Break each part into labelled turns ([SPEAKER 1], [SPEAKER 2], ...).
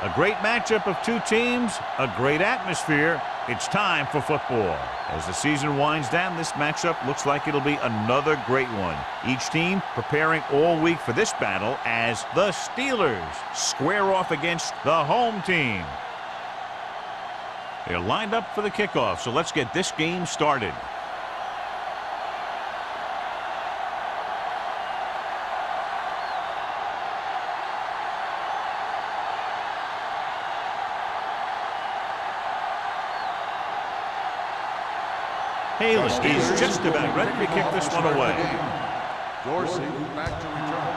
[SPEAKER 1] A great matchup of two teams, a great atmosphere. It's time for football. As the season winds down, this matchup looks like it'll be another great one. Each team preparing all week for this battle as the Steelers square off against the home team. They're lined up for the kickoff, so let's get this game started. Haley is just about ready to kick this one away.
[SPEAKER 2] Dorsey back to return.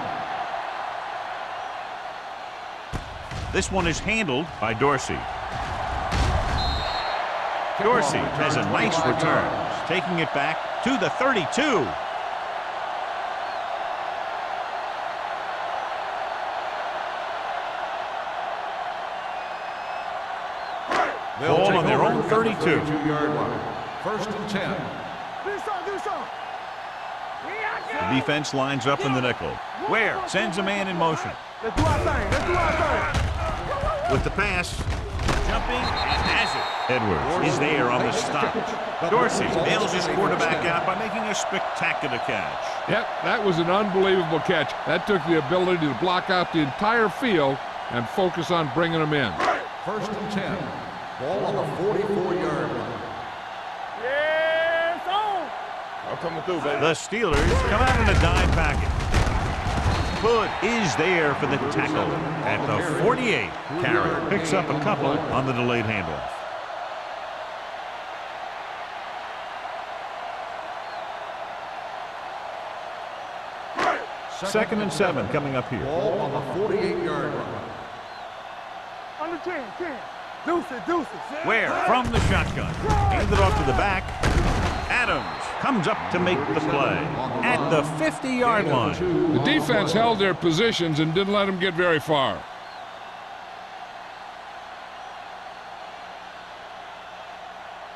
[SPEAKER 1] This one is handled by Dorsey. Dorsey has a nice return, taking it back to the 32. Ball on their own 32.
[SPEAKER 2] 32-yard line. First and 10.
[SPEAKER 1] The defense lines up in the nickel. Ware sends a man in motion.
[SPEAKER 3] Let's do our thing. Let's do our thing.
[SPEAKER 1] With the pass, jumping and has it. Edwards is there on the stop. Dorsey nails his quarterback out by making a spectacular catch.
[SPEAKER 4] Yep, that was an unbelievable catch. That took the ability to block out the entire field and focus on bringing them in.
[SPEAKER 2] First and 10. Ball on the 44-yard line.
[SPEAKER 1] The Steelers come out in a dime package. Hood is there for the tackle at the 48. Carey picks up a couple on the delayed handoff. Second and 7 coming up here.
[SPEAKER 2] Ball on the 48-yard line.
[SPEAKER 3] Under 10. Deuces.
[SPEAKER 1] Ware from the shotgun. Handed off to the back. Adams comes up to make the play at the 50-yard line.
[SPEAKER 4] The defense held their positions and didn't let them get very far.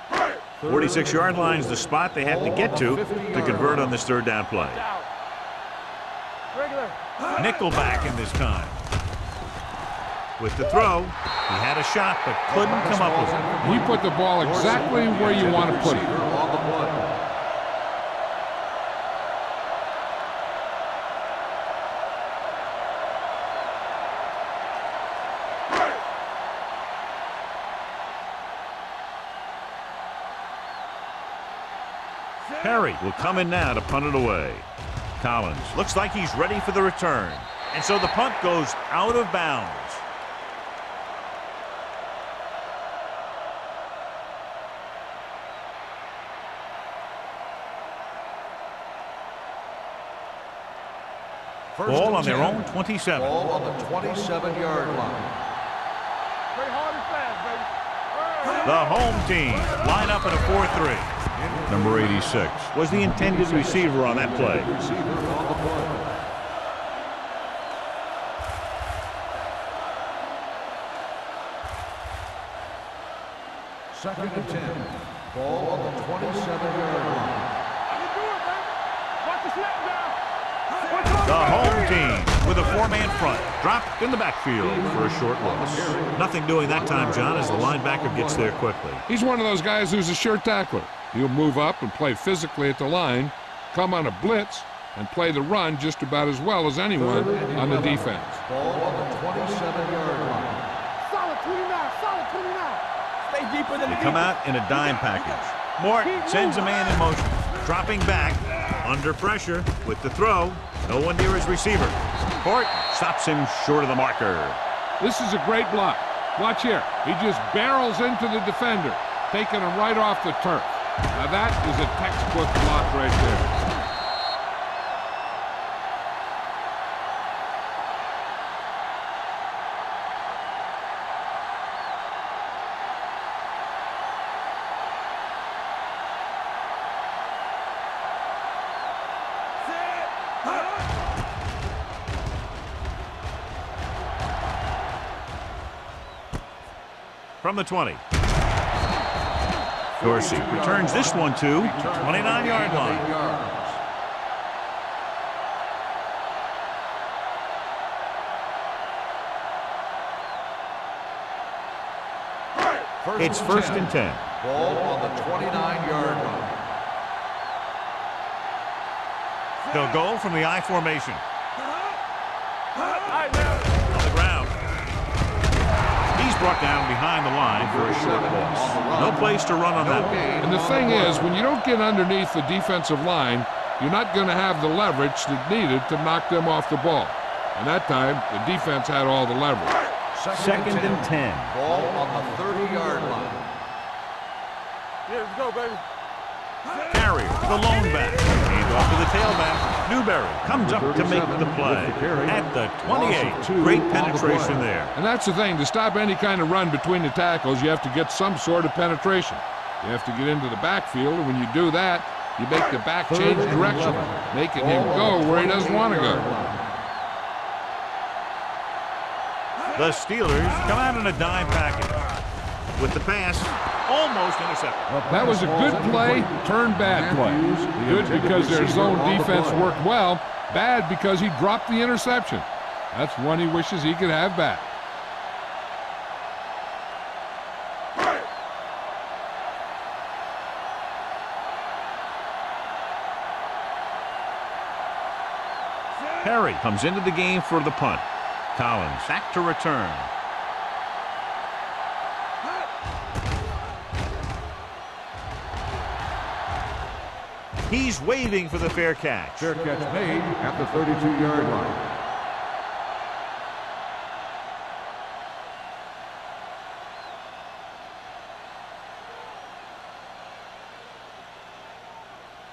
[SPEAKER 1] The 46-yard line is the spot they have to get to convert on this third down play. Nickelback in this time. With the throw, he had a shot but couldn't come up with it.
[SPEAKER 4] He put the ball exactly where you want to put it.
[SPEAKER 1] Perry will come in now to punt it away. Collins looks like he's ready for the return. And so the punt goes out of bounds. Ball on their own 27.
[SPEAKER 2] Ball on the 27-yard line.
[SPEAKER 1] The home team line up in a 4-3. Number 86 was the intended receiver on that play.
[SPEAKER 2] Second and 10. Ball on the 27-yard line.
[SPEAKER 1] The home team with a four-man front. Dropped in the backfield for a short loss. Nothing doing that time, John, as the linebacker gets there quickly.
[SPEAKER 4] He's one of those guys who's a sure tackler. He'll move up and play physically at the line, come on a blitz, and play the run just about as well as anyone on the defense.
[SPEAKER 2] Ball on the 27-yard line.
[SPEAKER 3] Solid 29. Stay deeper than
[SPEAKER 1] They come out in a dime package. Morton sends a man in motion. Dropping back, under pressure with the throw. No one near his receiver. Morton stops him short of the marker.
[SPEAKER 4] This is a great block. Watch here. He just barrels into the defender, taking him right off the turf. Now that is a textbook block right there.
[SPEAKER 1] From the 20. Dorsey returns this one to 29-yard line. It's first and 10.
[SPEAKER 2] Ball on the 29-yard line.
[SPEAKER 1] They'll go from the I formation. On the ground. He's brought down behind the line for a short loss. No place to run on that one.
[SPEAKER 4] And the thing is, when you don't get underneath the defensive line, you're not going to have the leverage that's needed to knock them off the ball. And that time, the defense had all the leverage.
[SPEAKER 1] Second and 10.
[SPEAKER 2] Ball on the 30-yard line.
[SPEAKER 3] Yeah, let's go, baby.
[SPEAKER 1] Carrier, the lone back. Hands off to the tailback. Newberry comes up to make the play. At the 28. Great penetration there.
[SPEAKER 4] And that's the thing. To stop any kind of run between the tackles, you have to get some sort of penetration. You have to get into the backfield, and when you do that, you make the back change direction, making him go where he doesn't want to go.
[SPEAKER 1] The Steelers come out in a dime package. With the pass, almost intercepted.
[SPEAKER 4] That was a good play, turned bad play. Good because their zone defense worked well, bad because he dropped the interception. That's one he wishes he could have back.
[SPEAKER 1] Perry comes into the game for the punt. Collins back to return. He's waving for the fair catch.
[SPEAKER 2] Fair catch made at the 32-yard line.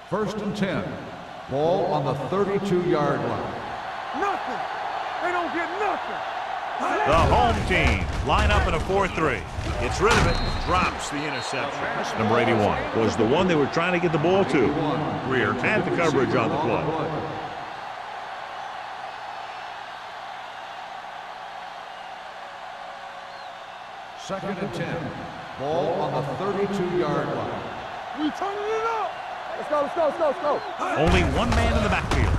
[SPEAKER 2] First and 10. Ball on the 32-yard line.
[SPEAKER 3] Nothing. They don't get nothing.
[SPEAKER 1] The home team line up in a 4-3. Gets rid of it, drops the interception. Number 81 was the one they were trying to get the ball to. Greer had the coverage on the play.
[SPEAKER 2] Second and 10. Ball on the 32-yard line.
[SPEAKER 3] We turning it up. Let's go, let's go, let's go, let's go.
[SPEAKER 1] Only one man in the backfield.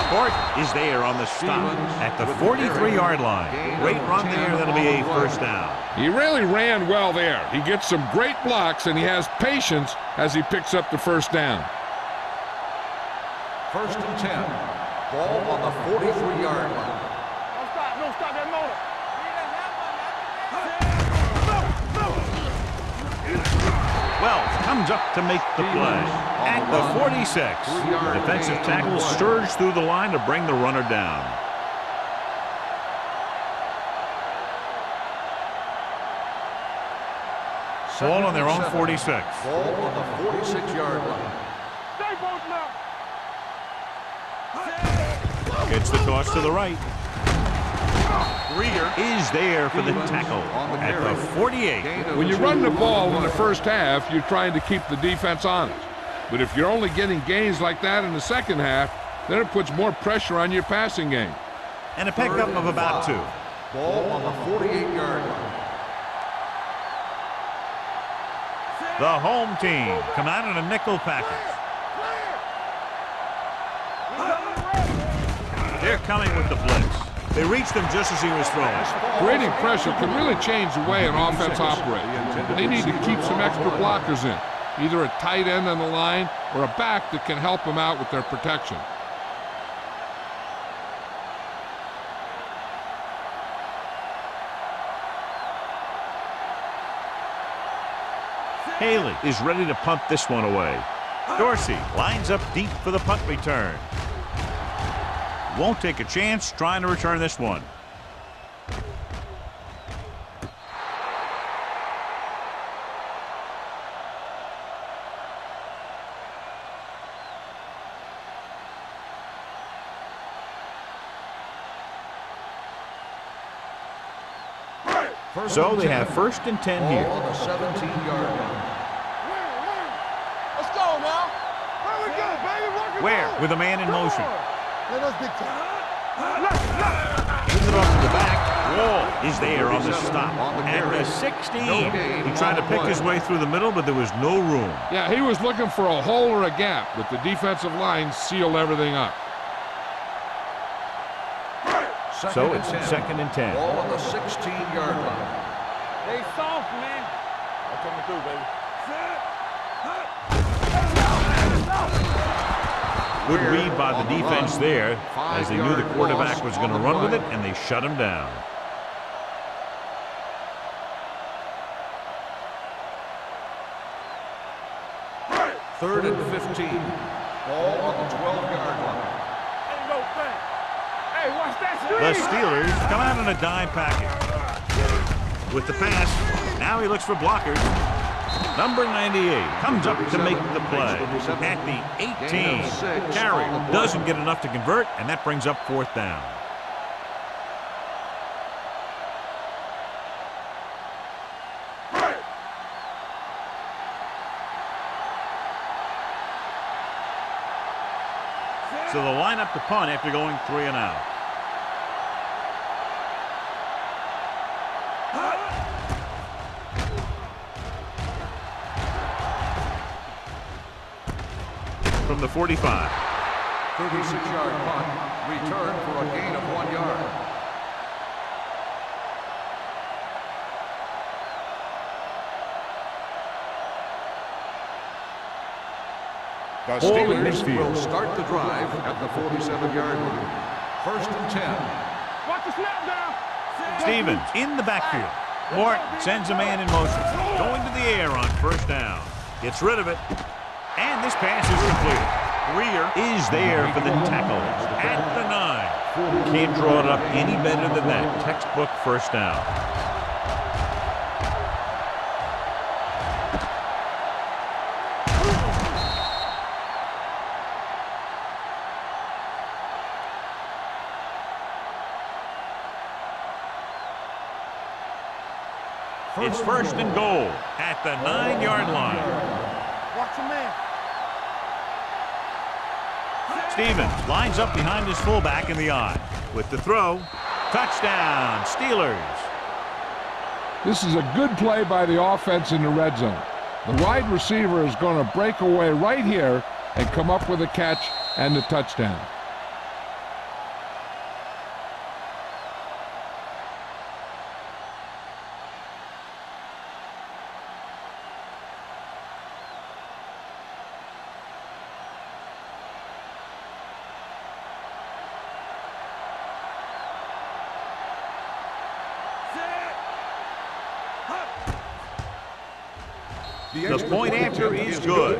[SPEAKER 1] Court is there on the stop at the 43-yard line. Great run there. That'll be a first down.
[SPEAKER 4] He really ran well there. He gets some great blocks, and he has patience as he picks up the first down.
[SPEAKER 2] First and 10. Ball on the 43-yard line.
[SPEAKER 3] Don't stop that motor.
[SPEAKER 1] Wells comes up to make the play. At the 46, the defensive tackle surged through the line to bring the runner down. Ball on their own 46.
[SPEAKER 2] Ball on the 46-yard line.
[SPEAKER 3] Stay both now.
[SPEAKER 1] Gets the toss to the right. Greer is there for the tackle at the 48.
[SPEAKER 4] When you run the ball in the first half, you're trying to keep the defense honest. But if you're only getting gains like that in the second half, then it puts more pressure on your passing game.
[SPEAKER 1] And a pickup of about 2.
[SPEAKER 2] Ball on the 48-yard line.
[SPEAKER 1] The home team come out in a nickel package. They're coming with the blitz. They reached him just as he was throwing.
[SPEAKER 4] Creating pressure can really change the way an offense operates. They need to keep some extra blockers in, either a tight end on the line or a back that can help them out with their protection.
[SPEAKER 1] Haley is ready to punt this one away. Dorsey lines up deep for the punt return. Won't take a chance trying to return this one. So they have first and 10 here.
[SPEAKER 2] Ball on the 17-yard line.
[SPEAKER 3] Let's go now. Where we go, baby?
[SPEAKER 1] Where? With a man in motion.
[SPEAKER 3] Let us big time.
[SPEAKER 1] Gives it off to the back. Wall is there on the stop at the 16. He tried to pick his way through the middle, but there was no room.
[SPEAKER 4] Yeah, he was looking for a hole or a gap, but the defensive line sealed everything up.
[SPEAKER 1] So it's second and 10.
[SPEAKER 2] Ball on the 16-yard line.
[SPEAKER 3] They soft, man. I'm coming through, baby.
[SPEAKER 1] Good read by the defense there, as they knew the quarterback was going to run with it, and they shut him down.
[SPEAKER 2] Third and 15. Ball on the 12-yard line.
[SPEAKER 3] Ain't no thing. Hey, watch that screen.
[SPEAKER 1] The Steelers come out in a dime package. With the pass, now he looks for blockers. Number 98 comes up to make the play. At the 18, Carrier doesn't get enough to convert, and that brings up fourth down. So they'll line up to punt after going 3 and out. From the 45.
[SPEAKER 2] 36-yard punt. Return for a gain of 1 yard. The Steelers will start the drive at the 47-yard line. First and 10.
[SPEAKER 3] Watch the snap down.
[SPEAKER 1] Stevens in the backfield. Morton sends a man in motion. Going to the air on first down. Gets rid of it. And this pass is completed. Greer is there for the tackle at the 9. Can't draw it up any better than that. Textbook first down. It's first and goal at the 9-yard line.
[SPEAKER 3] Watch your man.
[SPEAKER 1] Stevens lines up behind his fullback in the I. With the throw, touchdown, Steelers.
[SPEAKER 4] This is a good play by the offense in the red zone. The wide receiver is going to break away right here and come up with a catch and the touchdown.
[SPEAKER 1] The point after is good.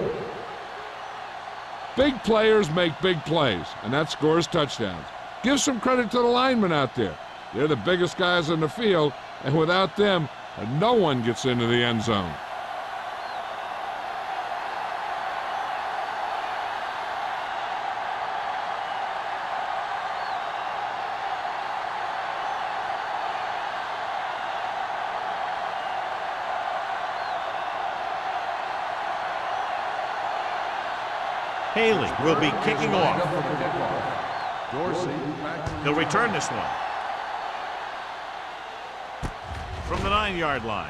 [SPEAKER 4] Big players make big plays, and that scores touchdowns. Give some credit to the linemen out there. They're the biggest guys in the field, and without them, no one gets into the end zone.
[SPEAKER 1] Haley will be kicking off. He'll return this one. From the 9-yard line.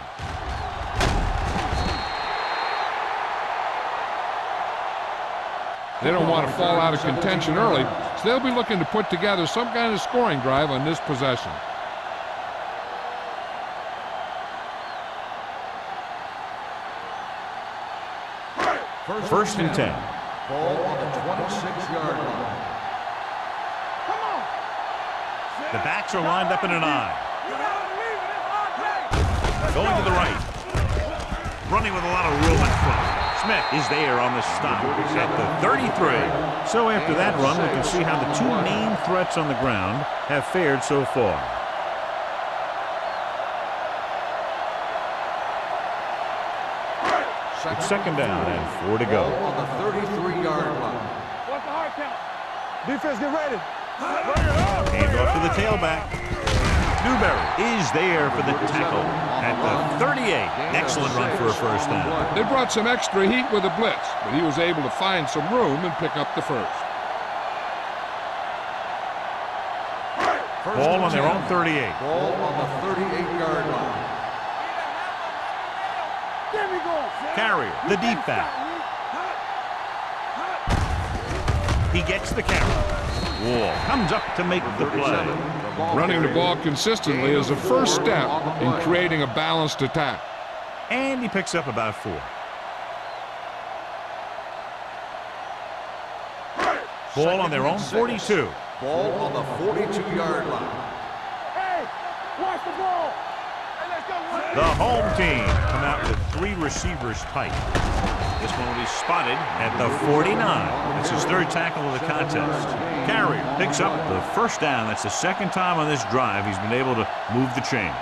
[SPEAKER 4] They don't want to fall out of contention early, so they'll be looking to put together some kind of scoring drive on this possession.
[SPEAKER 1] First and 10.
[SPEAKER 2] Ball on the 26-yard line.
[SPEAKER 3] Come on.
[SPEAKER 1] The backs are lined up in an I. Going to the right. Running with a lot of room in front. Smith is there on the stop at the 33. So after that run, we can see how the two main threats on the ground have fared so far. It's second down and 4 to go.
[SPEAKER 2] On the 33-yard line.
[SPEAKER 3] What's the hard count? Defense, get ready.
[SPEAKER 1] Hand off to the tailback. Newberry is there for the tackle at the 38. Excellent run for a first down.
[SPEAKER 4] They brought some extra heat with the blitz, but he was able to find some room and pick up the first.
[SPEAKER 1] Ball on their own 38.
[SPEAKER 2] Ball on the 38-yard line.
[SPEAKER 3] There we go.
[SPEAKER 1] Carrier, the deep back. He gets the carry. Wall comes up to make the play.
[SPEAKER 4] Running the ball consistently is the first step in creating a balanced attack.
[SPEAKER 1] And he picks up about 4. Ball on their own 42.
[SPEAKER 2] Ball on the 42-yard line.
[SPEAKER 3] Hey, watch the ball. Hey, let's go.
[SPEAKER 1] The home team come out with 3 receivers tight. This one will be spotted at the 49. It's his 3rd tackle of the contest. Carrier picks up the first down. That's the 2nd time on this drive he's been able to move the chains.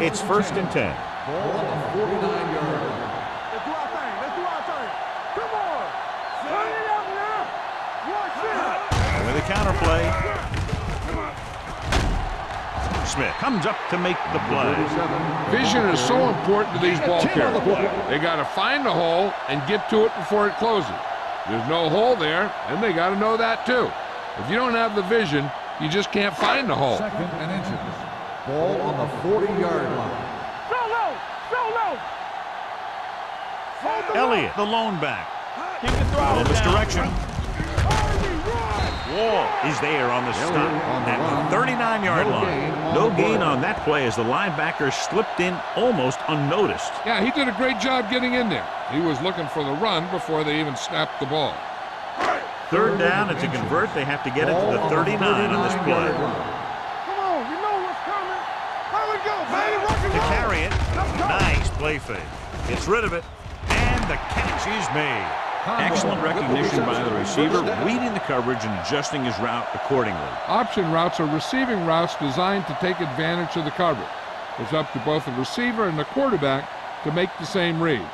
[SPEAKER 1] It's 1st and 10.
[SPEAKER 2] Ball on the 49-yard line.
[SPEAKER 3] Let's do our thing. Let's do our thing. Come on. Turn it up now. Watch it.
[SPEAKER 1] With a counter play. Smith comes up to make the play.
[SPEAKER 4] Vision is so important to these ball carriers. They got to find the hole and get to it before it closes. There's no hole there, and they got to know that too. If you don't have the vision, you just can't find the hole.
[SPEAKER 2] 2nd and inches. Ball on the 40-yard line.
[SPEAKER 3] So low. So low. Hold the
[SPEAKER 1] Elliott, the lone back.
[SPEAKER 3] Keep the throw.
[SPEAKER 1] Little misdirection.
[SPEAKER 3] Run.
[SPEAKER 1] Wall is there on the stop at the 39-yard line. No gain on that play as the linebacker slipped in almost unnoticed.
[SPEAKER 4] Yeah, he did a great job getting in there. He was looking for the run before they even snapped the ball.
[SPEAKER 1] 3rd down, and to convert, they have to get it to the 39 on this play.
[SPEAKER 3] Come on. You know what's coming. Here we go, baby. Rock and
[SPEAKER 1] To
[SPEAKER 3] roll.
[SPEAKER 1] carry it, nice play fake. Gets rid of it, and the catch is made. Excellent recognition by the receiver, reading the coverage and adjusting his route accordingly.
[SPEAKER 4] Option routes are receiving routes designed to take advantage of the coverage. It's up to both the receiver and the quarterback to make the same read.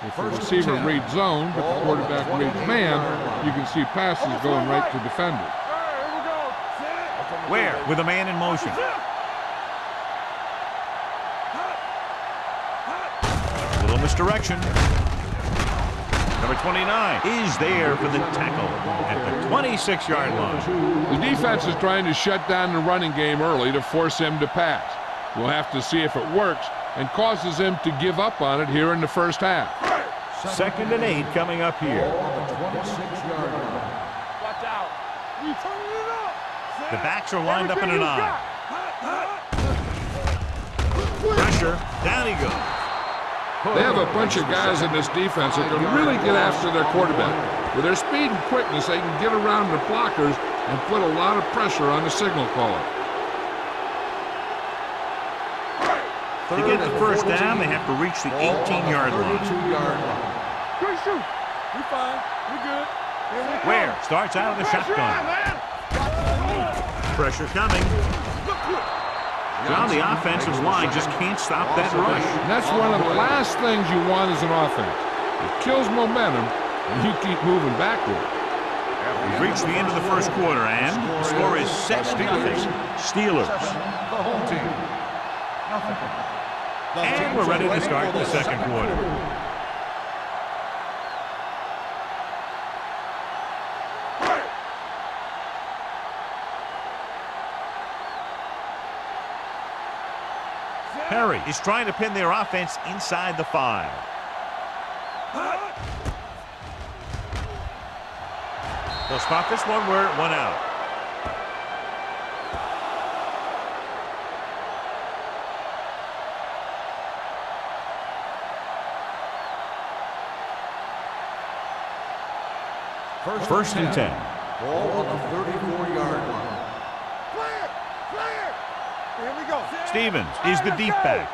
[SPEAKER 4] If the receiver reads zone, but the quarterback reads man, you can see passes going right to defenders.
[SPEAKER 3] Here we go.
[SPEAKER 1] Where? With a man in motion. Little misdirection. Number 29 is there for the tackle at the 26-yard line.
[SPEAKER 4] The defense is trying to shut down the running game early to force him to pass. We'll have to see if it works and causes him to give up on it here in the first half.
[SPEAKER 1] 2nd and 8 coming up here.
[SPEAKER 2] On the 26-yard line.
[SPEAKER 3] Watch out. You turning it up.
[SPEAKER 1] The backs are lined up in an
[SPEAKER 3] Everything you
[SPEAKER 1] eye.
[SPEAKER 3] got.
[SPEAKER 1] Pressure, down he goes.
[SPEAKER 4] They have a bunch of guys in this defense that can really get after their quarterback. With their speed and quickness, they can get around the blockers and put a lot of pressure on the signal caller.
[SPEAKER 1] To get the first down, they have to reach the 18-yard line.
[SPEAKER 2] 32-yard line.
[SPEAKER 3] Good shoot. We fine. We good. Here we go.
[SPEAKER 1] Where? Starts out of the
[SPEAKER 3] Pressure on,
[SPEAKER 1] shotgun.
[SPEAKER 3] man.
[SPEAKER 1] Pressure coming. Now the offensive line just can't stop that rush.
[SPEAKER 4] And that's one of the last things you want as an offense. It kills momentum, and you keep moving backward.
[SPEAKER 1] We've reached the end of the first quarter, and the score is 7-0 Steelers.
[SPEAKER 2] The home team. Nothing.
[SPEAKER 1] And we're ready to start the second quarter. Perry is trying to pin their offense inside the 5. They'll spot this one where it went out. First and 10.
[SPEAKER 2] Ball on the 34-yard line.
[SPEAKER 3] Clear. Clear. Here we go.
[SPEAKER 1] Stevens is the deep back.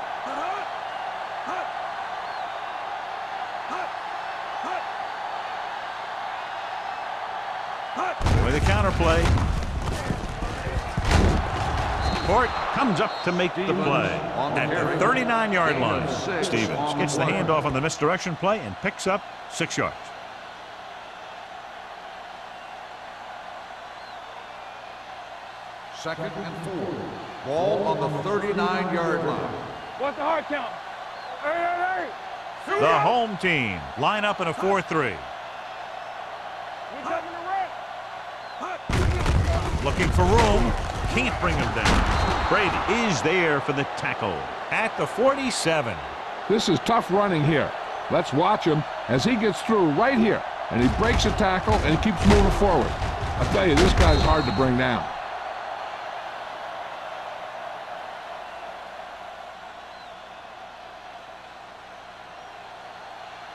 [SPEAKER 1] With a counter play. Court comes up to make the play at the 39-yard line. Stevens gets the handoff on the misdirection play and picks up 6 yards.
[SPEAKER 2] Second and 4. Ball on the 39-yard line.
[SPEAKER 3] What's the hard count? Hey.
[SPEAKER 1] The home team line up in a 4-3.
[SPEAKER 3] We taking the rep.
[SPEAKER 1] Looking for room. Can't bring him down. Brady is there for the tackle at the 47.
[SPEAKER 4] This is tough running here. Let's watch him as he gets through right here and he breaks a tackle, and he keeps moving forward. I tell you, this guy's hard to bring down.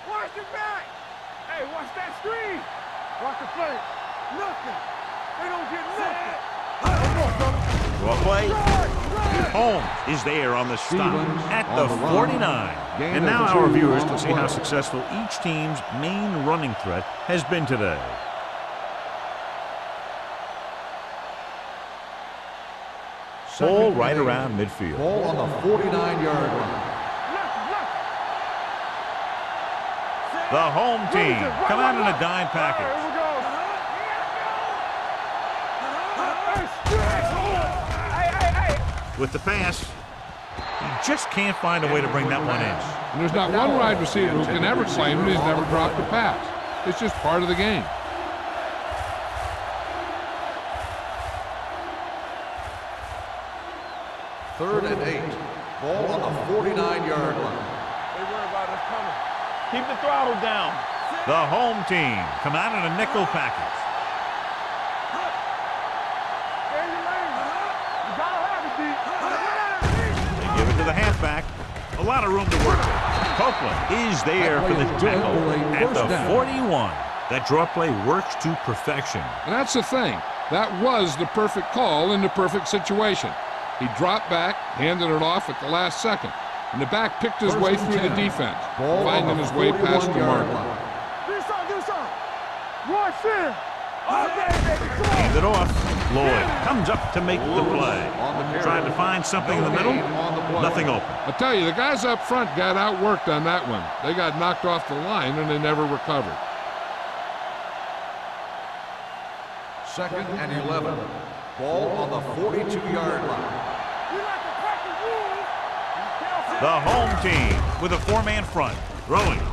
[SPEAKER 3] Watch your back! Hey, watch that screen! Watch the play. Nothing. They don't get nothing. Come on, brother.
[SPEAKER 1] Draw play.
[SPEAKER 3] Right.
[SPEAKER 1] Holmes is there on the stop
[SPEAKER 2] Stevens
[SPEAKER 1] at
[SPEAKER 2] on
[SPEAKER 1] the
[SPEAKER 2] the run.
[SPEAKER 1] 49.
[SPEAKER 2] Gain
[SPEAKER 1] And
[SPEAKER 2] of
[SPEAKER 1] now
[SPEAKER 2] 2
[SPEAKER 1] our viewers
[SPEAKER 2] on
[SPEAKER 1] can
[SPEAKER 2] the
[SPEAKER 1] see how
[SPEAKER 2] play.
[SPEAKER 1] successful each team's main running threat has been today. Ball right around midfield.
[SPEAKER 2] Ball on the 49-yard line.
[SPEAKER 1] The home team come out in a dime package.
[SPEAKER 3] Here we go.
[SPEAKER 1] With the pass, he just can't find a way to bring that one in.
[SPEAKER 4] And there's not one wide receiver who can ever claim that he's never dropped a pass. It's just part of the game.
[SPEAKER 2] Third and 8. Ball on the 49-yard line.
[SPEAKER 3] They worry about us coming. Keep the throttle down.
[SPEAKER 1] The home team come out in a nickel package.
[SPEAKER 3] Stay in your lane. You gotta have it, D.
[SPEAKER 1] They give it to the halfback. A lot of room to work with. Copeland is there for the tackle at the 41. That draw play works to perfection.
[SPEAKER 4] And that's the thing. That was the perfect call in the perfect situation. He dropped back, handed it off at the last second, and the back picked his way through the defense, finding his way past the marker.
[SPEAKER 3] Do something. Watch it. Okay, baby, come on.
[SPEAKER 1] Hand it off. Lloyd comes up to make the play. Trying to find something in the middle. Nothing open.
[SPEAKER 4] I tell you, the guys up front got outworked on that one. They got knocked off the line, and they never recovered.
[SPEAKER 2] Second and 11. Ball on the 42-yard line.
[SPEAKER 3] You like to crack the rules.
[SPEAKER 1] The home team with a 4-man front. Throwing.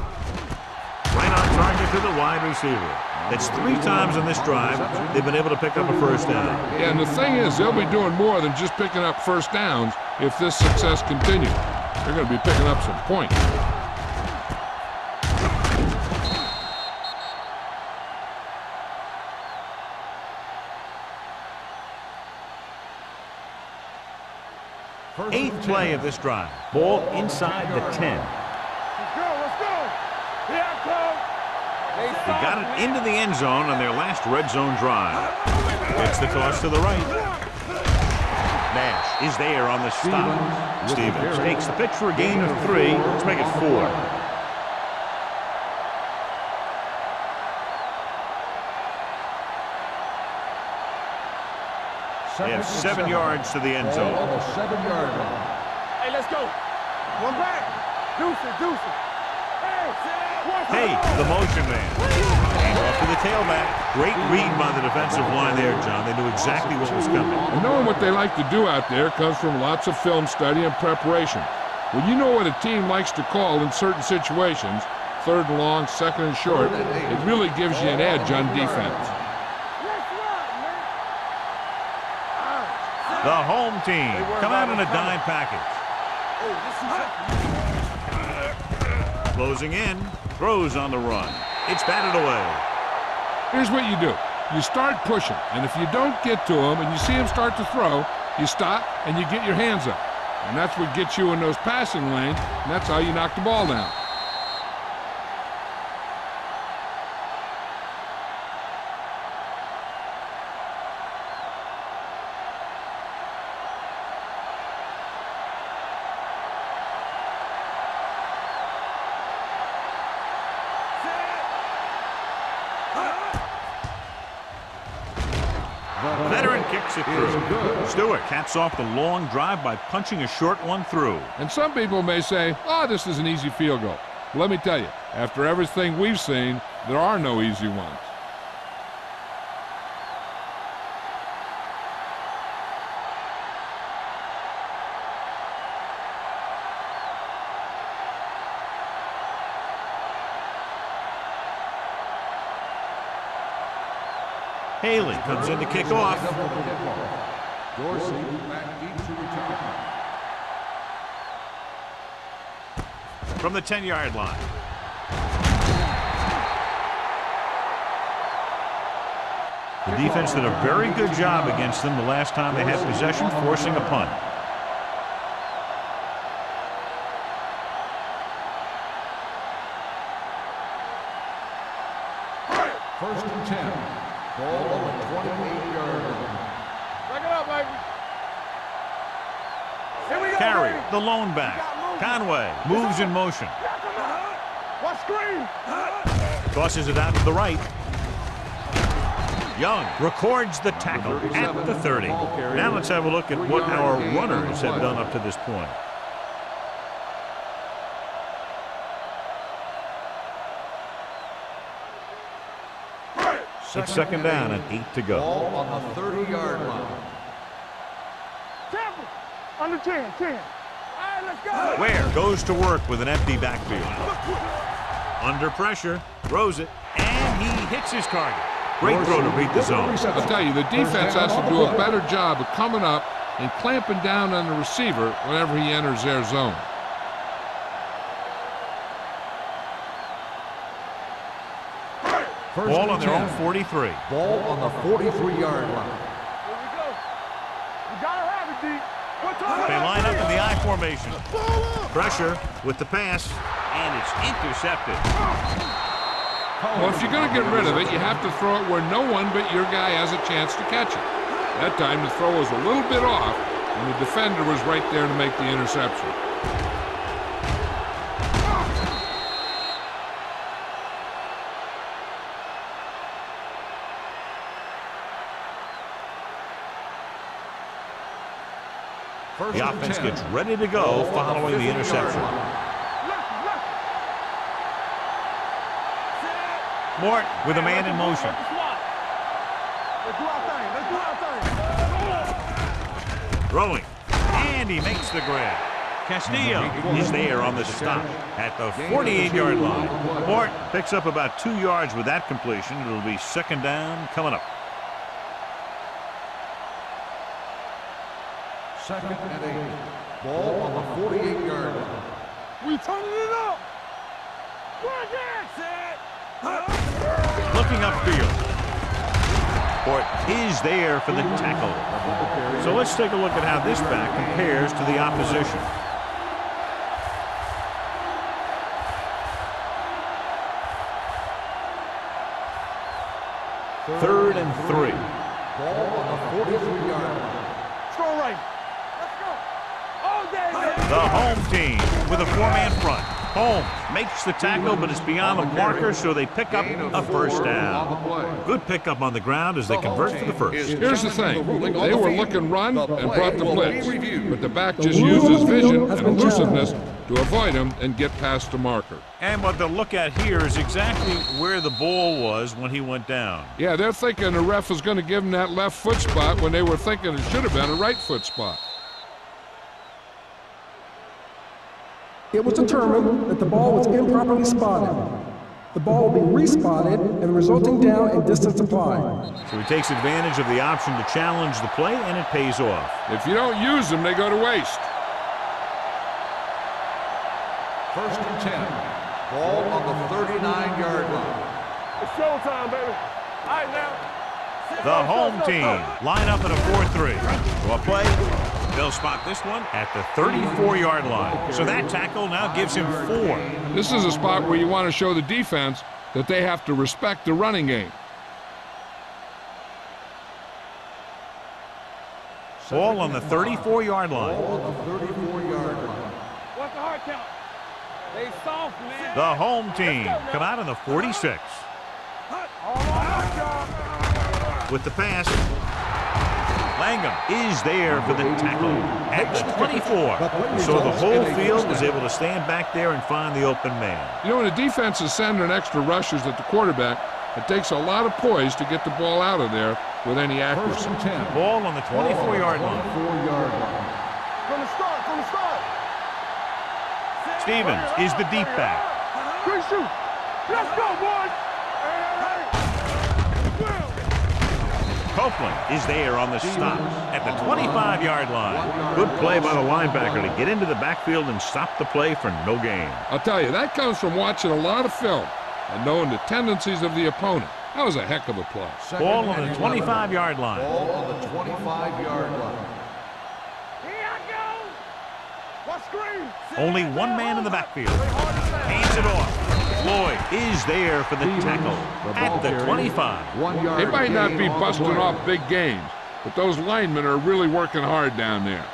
[SPEAKER 1] Right on target to the wide receiver. That's 3 times in this drive they've been able to pick up a first down.
[SPEAKER 4] Yeah, and the thing is, they'll be doing more than just picking up first downs if this success continues. They're going to be picking up some points.
[SPEAKER 1] Eighth play of this drive. Ball inside the 10.
[SPEAKER 3] Let's go. Here I come.
[SPEAKER 1] They got it into the end zone on their last red zone drive. Gets the toss to the right. Nash is there on the stop. Stevens takes the pitch for a gain of 3. Let's make it 4. They have 7 yards to the end
[SPEAKER 2] Ball on
[SPEAKER 1] zone.
[SPEAKER 2] the 7-yard line.
[SPEAKER 3] Hey, let's go. One back. Deuce it.
[SPEAKER 1] Hey, the motion man. Hand off to the tailback. Great read by the defensive line there, John. They knew exactly what was coming.
[SPEAKER 4] And knowing what they like to do out there comes from lots of film study and preparation. When you know what a team likes to call in certain situations, 3rd and long, 2nd and short, it really gives you an edge on defense.
[SPEAKER 1] The home team come out in a dime package. Closing in, throws on the run. It's batted away.
[SPEAKER 4] Here's what you do. You start pushing, and if you don't get to him and you see him start to throw, you stop and you get your hands up. And that's what gets you in those passing lanes, and that's how you knock the ball down.
[SPEAKER 1] Veteran kicks it through. Stewart caps off the long drive by punching a short one through.
[SPEAKER 4] And some people may say, oh, this is an easy field goal. Well, let me tell you, after everything we've seen, there are no easy ones.
[SPEAKER 1] Haley comes in to kick off.
[SPEAKER 2] Dorsey back deep to return.
[SPEAKER 1] From the 10-yard line. The defense did a very good job against them the last time they had possession, forcing a punt.
[SPEAKER 2] First and 10. Ball on the 28-yard line.
[SPEAKER 3] Back it up, baby. Here we go,
[SPEAKER 1] Carry,
[SPEAKER 3] baby.
[SPEAKER 1] the lone back. Conway moves in motion.
[SPEAKER 3] Watch screen.
[SPEAKER 1] Tosses it out to the right. Young records the tackle at the 30. Now let's have a look at what our runners have done up to this point. It's second down and 8 to go.
[SPEAKER 2] Ball on the 30-yard line.
[SPEAKER 3] Temple. Under 10. All right, let's go.
[SPEAKER 1] Ware goes to work with an empty backfield. Under pressure, throws it, and he hits his target. Great throw to beat the zone.
[SPEAKER 4] I'll tell you, the defense has to do a better job of coming up and clamping down on the receiver whenever he enters their zone.
[SPEAKER 1] Ball on their own 43.
[SPEAKER 2] Ball on the 43-yard line.
[SPEAKER 3] Here we go. You gotta have it, D. What time?
[SPEAKER 1] They line up in the I formation. Pressure with the pass, and it's intercepted.
[SPEAKER 4] Well, if you're going to get rid of it, you have to throw it where no one but your guy has a chance to catch it. That time the throw was a little bit off, and the defender was right there to make the interception.
[SPEAKER 1] The offense gets ready to go following the interception. Mort with a man in motion.
[SPEAKER 3] Let's do our thing.
[SPEAKER 1] Throwing. And he makes the grab. Castillo is there on the stop at the 48-yard line. Mort picks up about 2 yards with that completion. It'll be second down coming up.
[SPEAKER 2] Second and 8. Ball on the 48-yard line.
[SPEAKER 3] We turning it up. Work it.
[SPEAKER 1] Looking upfield. Mort is there for the tackle. So let's take a look at how this back compares to the opposition. Third and 3.
[SPEAKER 2] Ball on the 43-yard line.
[SPEAKER 3] Strong right. Let's go. All day, baby.
[SPEAKER 1] The home team with a four-man front. Holmes makes the tackle, but it's beyond the marker, so they pick up a first down. Good pickup on the ground as they convert for the first.
[SPEAKER 4] Here's the thing. They were looking run and brought the blitz, but the back just used his vision and elusiveness to avoid him and get past the marker.
[SPEAKER 1] And what they'll look at here is exactly where the ball was when he went down.
[SPEAKER 4] Yeah, they're thinking the ref was going to give him that left foot spot when they were thinking it should have been a right foot spot.
[SPEAKER 5] It was determined that the ball was improperly spotted. The ball will be respotted and the resulting down and distance applied.
[SPEAKER 1] So he takes advantage of the option to challenge the play, and it pays off.
[SPEAKER 4] If you don't use them, they go to waste.
[SPEAKER 2] First and 10. Ball on the 39-yard line.
[SPEAKER 3] It's showtime, baby. All right, now.
[SPEAKER 1] The home team line up in a 4-3. So a play, they'll spot this one at the 34-yard line. So that tackle now gives him 4.
[SPEAKER 4] This is a spot where you want to show the defense that they have to respect the running game.
[SPEAKER 1] Ball on the 34-yard line.
[SPEAKER 2] Ball on the 34-yard line.
[SPEAKER 3] What's the hard count? They soft, man.
[SPEAKER 1] The home team come out in the 46. With the pass, Langham is there for the tackle at the 24. So the whole field was able to stand back there and find the open man.
[SPEAKER 4] You know, when the defense is sending extra rushers at the quarterback, it takes a lot of poise to get the ball out of there with any accuracy.
[SPEAKER 2] First and 10.
[SPEAKER 1] Ball on the 24-yard line.
[SPEAKER 2] 4-yard line.
[SPEAKER 3] From the start.
[SPEAKER 1] Stevens is the deep back.
[SPEAKER 3] Quick shoot. Let's go, boys.
[SPEAKER 1] Copeland is there on the stop at the 25-yard line. Good play by the linebacker to get into the backfield and stop the play for no gain.
[SPEAKER 4] I'll tell you, that comes from watching a lot of film and knowing the tendencies of the opponent. That was a heck of a play.
[SPEAKER 1] Ball on the 25-yard line.
[SPEAKER 2] Ball on the 25-yard line.
[SPEAKER 3] Here I go. What screen?
[SPEAKER 1] Only one man in the backfield. Hands it off. Floyd is there for the tackle at the 25.
[SPEAKER 2] 1 yard.
[SPEAKER 4] They might not
[SPEAKER 2] gain
[SPEAKER 4] be
[SPEAKER 2] on the
[SPEAKER 4] busting
[SPEAKER 2] play.
[SPEAKER 4] off big games, but those linemen are really working hard down there.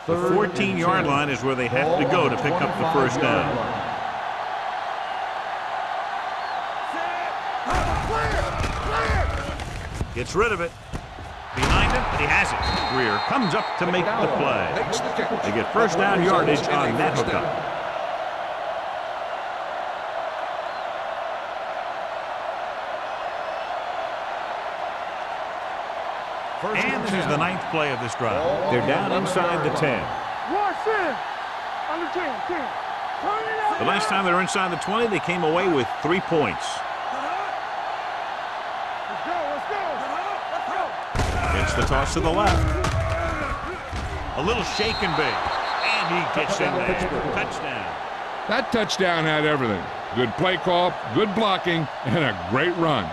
[SPEAKER 1] The 14-yard line is where they have to go to pick up the first down. Gets rid of it. Behind him, but he has it. Greer comes up to make the play. They get first down yardage on that hookup. And this is the 9th play of this drive. They're down inside the 10.
[SPEAKER 3] Watch in. Under 10. Turn it up.
[SPEAKER 1] The last time they were inside the 20, they came away with 3 points.
[SPEAKER 3] Let's go.
[SPEAKER 1] Gets the toss to the left. A little shake and bake. And he gets in there. Touchdown.
[SPEAKER 4] That touchdown had everything. Good play call, good blocking, and a great run.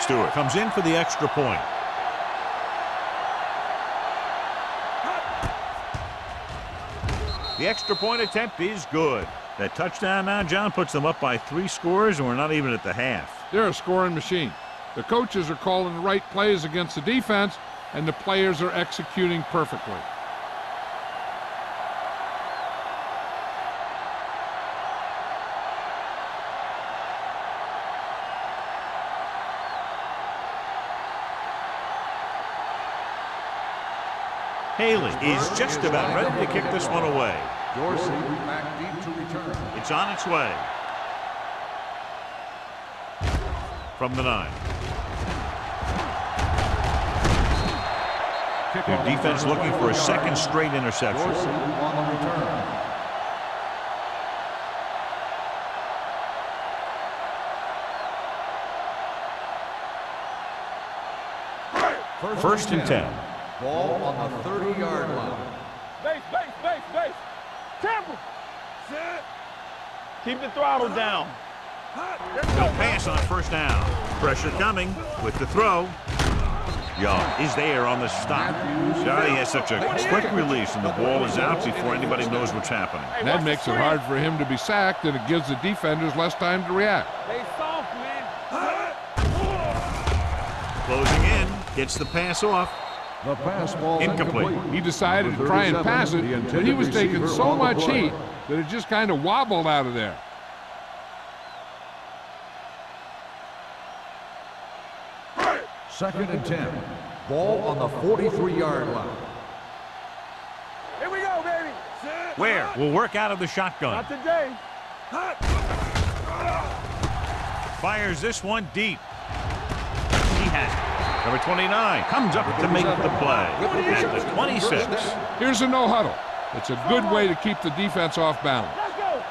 [SPEAKER 1] Stewart comes in for the extra point. The extra point attempt is good. That touchdown now, John, puts them up by 3 scores, and we're not even at the half.
[SPEAKER 4] They're a scoring machine. The coaches are calling the right plays against the defense, and the players are executing perfectly.
[SPEAKER 1] Haley is just about ready to kick this one away.
[SPEAKER 2] Dorsey back deep to return.
[SPEAKER 1] It's on its way. From the 9. Their defense looking for a second straight interception.
[SPEAKER 2] Dorsey on the return.
[SPEAKER 1] First and 10.
[SPEAKER 2] Ball on the 30-yard line.
[SPEAKER 3] Base. Temple. Keep the throttle down.
[SPEAKER 1] No pass on first down. Pressure coming with the throw. Young is there on the stop. Johnny has such a quick release, and the ball is out before anybody knows what's happening.
[SPEAKER 4] That makes it hard for him to be sacked, and it gives the defenders less time to react.
[SPEAKER 3] They soft, man.
[SPEAKER 1] Closing in, gets the pass off.
[SPEAKER 2] The pass ball
[SPEAKER 1] Incomplete.
[SPEAKER 4] He decided to try and pass it, but he was taking so much heat that it just kind of wobbled out of there.
[SPEAKER 2] Second and 10. Ball on the 43-yard line.
[SPEAKER 3] Here we go, baby.
[SPEAKER 1] Where will work out of the shotgun.
[SPEAKER 3] Not today.
[SPEAKER 1] Fires this one deep. He has it. Number 29 comes up to make the play at the 26.
[SPEAKER 4] Here's a no huddle. It's a good way to keep the defense off balance.
[SPEAKER 3] Let's go.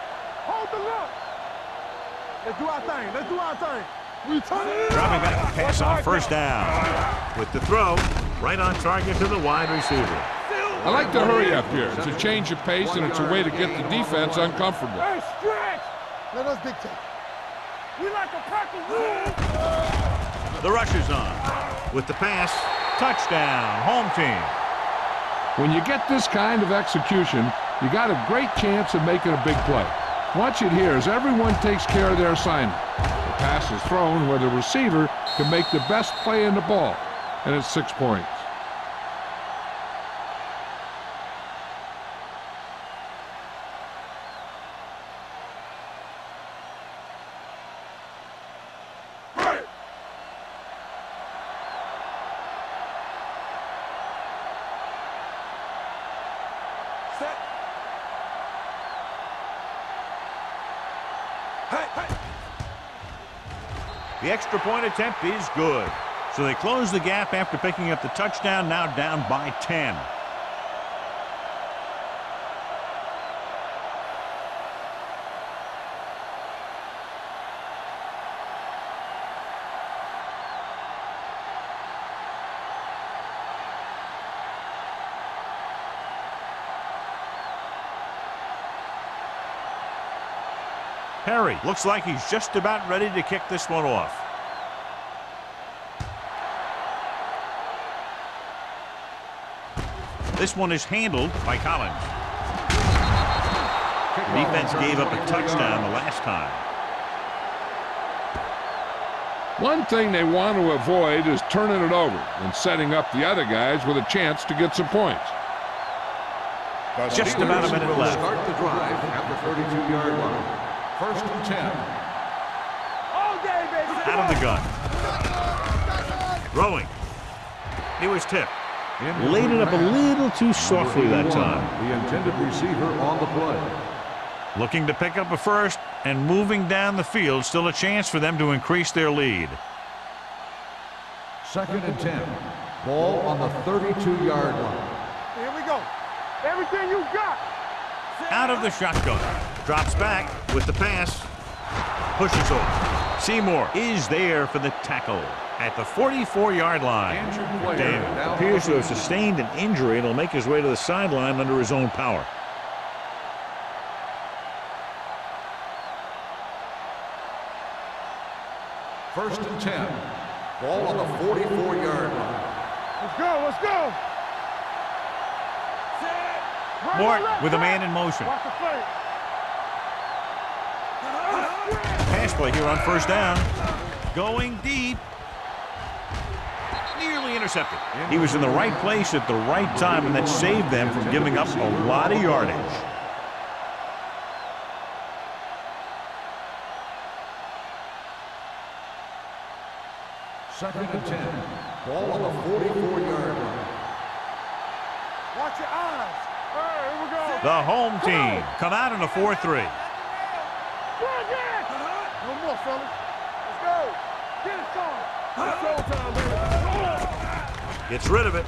[SPEAKER 3] Hold the look. Let's do our thing. We turn it.
[SPEAKER 1] Dropping back to pass on first down. With the throw, right on target to the wide receiver.
[SPEAKER 4] I like to hurry up here. It's a change of pace, and it's a way to get the defense uncomfortable.
[SPEAKER 3] Hey, stretch. Let us dictate. We like a pack of wolves.
[SPEAKER 1] The rush is on. With the pass, touchdown, home team.
[SPEAKER 4] When you get this kind of execution, you got a great chance of making a big play. Watch it here as everyone takes care of their assignment. The pass is thrown where the receiver can make the best play in the ball, and it's 6 points.
[SPEAKER 1] The extra point attempt is good. So they close the gap after picking up the touchdown, now down by 10. Perry looks like he's just about ready to kick this one off. This one is handled by Collins. The defense gave up a touchdown the last time.
[SPEAKER 4] One thing they want to avoid is turning it over and setting up the other guys with a chance to get some points.
[SPEAKER 1] Just about a minute left.
[SPEAKER 2] Start the drive at the 32-yard line. First and 10.
[SPEAKER 3] All day, baby.
[SPEAKER 1] Out of the gun. Throwing. He was tipped. Laid it up a little too softly that time.
[SPEAKER 2] The intended receiver on the play.
[SPEAKER 1] Looking to pick up a first and moving down the field. Still a chance for them to increase their lead.
[SPEAKER 2] Second and 10. Ball on the 32-yard line.
[SPEAKER 3] Here we go. Everything you got.
[SPEAKER 1] Out of the shotgun. Drops back with the pass. Pushes off. Seymour is there for the tackle at the 44-yard line. Damn, appears to have sustained an injury and will make his way to the sideline under his own power.
[SPEAKER 2] First and 10. Ball on the 44-yard line.
[SPEAKER 3] Let's go. Let's go.
[SPEAKER 1] Mort with a man in motion.
[SPEAKER 3] Watch the play.
[SPEAKER 1] Pass play here on first down. Going deep. Nearly intercepted. He was in the right place at the right time, and that saved them from giving up a lot of yardage.
[SPEAKER 2] Second and 10. Ball on the 44-yard line.
[SPEAKER 3] Watch your eyes. All right, here we go.
[SPEAKER 1] The home team come out in a 4-3.
[SPEAKER 3] No more, fellas. Let's go. Get it started. It's showtime, baby.
[SPEAKER 1] Gets rid of it.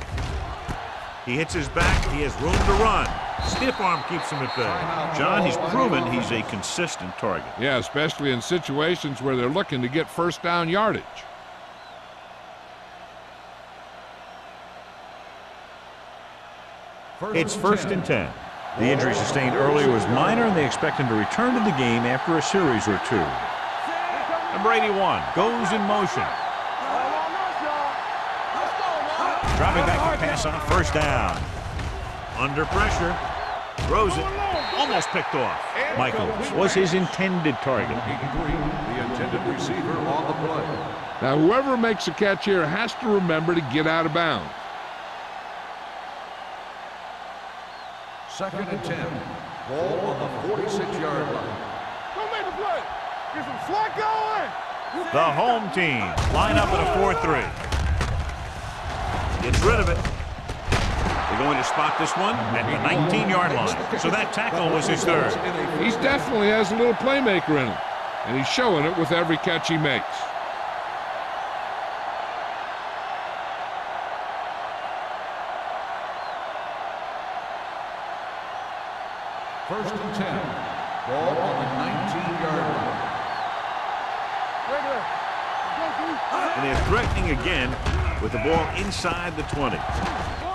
[SPEAKER 1] He hits his back. He has room to run. Stiff arm keeps him at bay. John, he's proven he's a consistent target.
[SPEAKER 4] Yeah, especially in situations where they're looking to get first down yardage.
[SPEAKER 1] It's first and 10. The injury sustained earlier was minor, and they expect him to return to the game after a series or two. Number 81 goes in motion. Dropping back to pass on first down. Under pressure. Throws it. Almost picked off. Michaels was his intended target.
[SPEAKER 2] The intended receiver on the play.
[SPEAKER 4] Now, whoever makes a catch here has to remember to get out of bounds.
[SPEAKER 2] Second and 10. Ball on the 46-yard line.
[SPEAKER 3] Don't make the play. Get some slack going.
[SPEAKER 1] The home team line up in a 4-3. Gets rid of it. They're going to spot this one at the 19-yard line. So that tackle was his third.
[SPEAKER 4] He definitely has a little playmaker in him, and he's showing it with every catch he makes.
[SPEAKER 2] First and 10. Ball on the 19-yard line.
[SPEAKER 1] And they're threatening again with the ball inside the 20.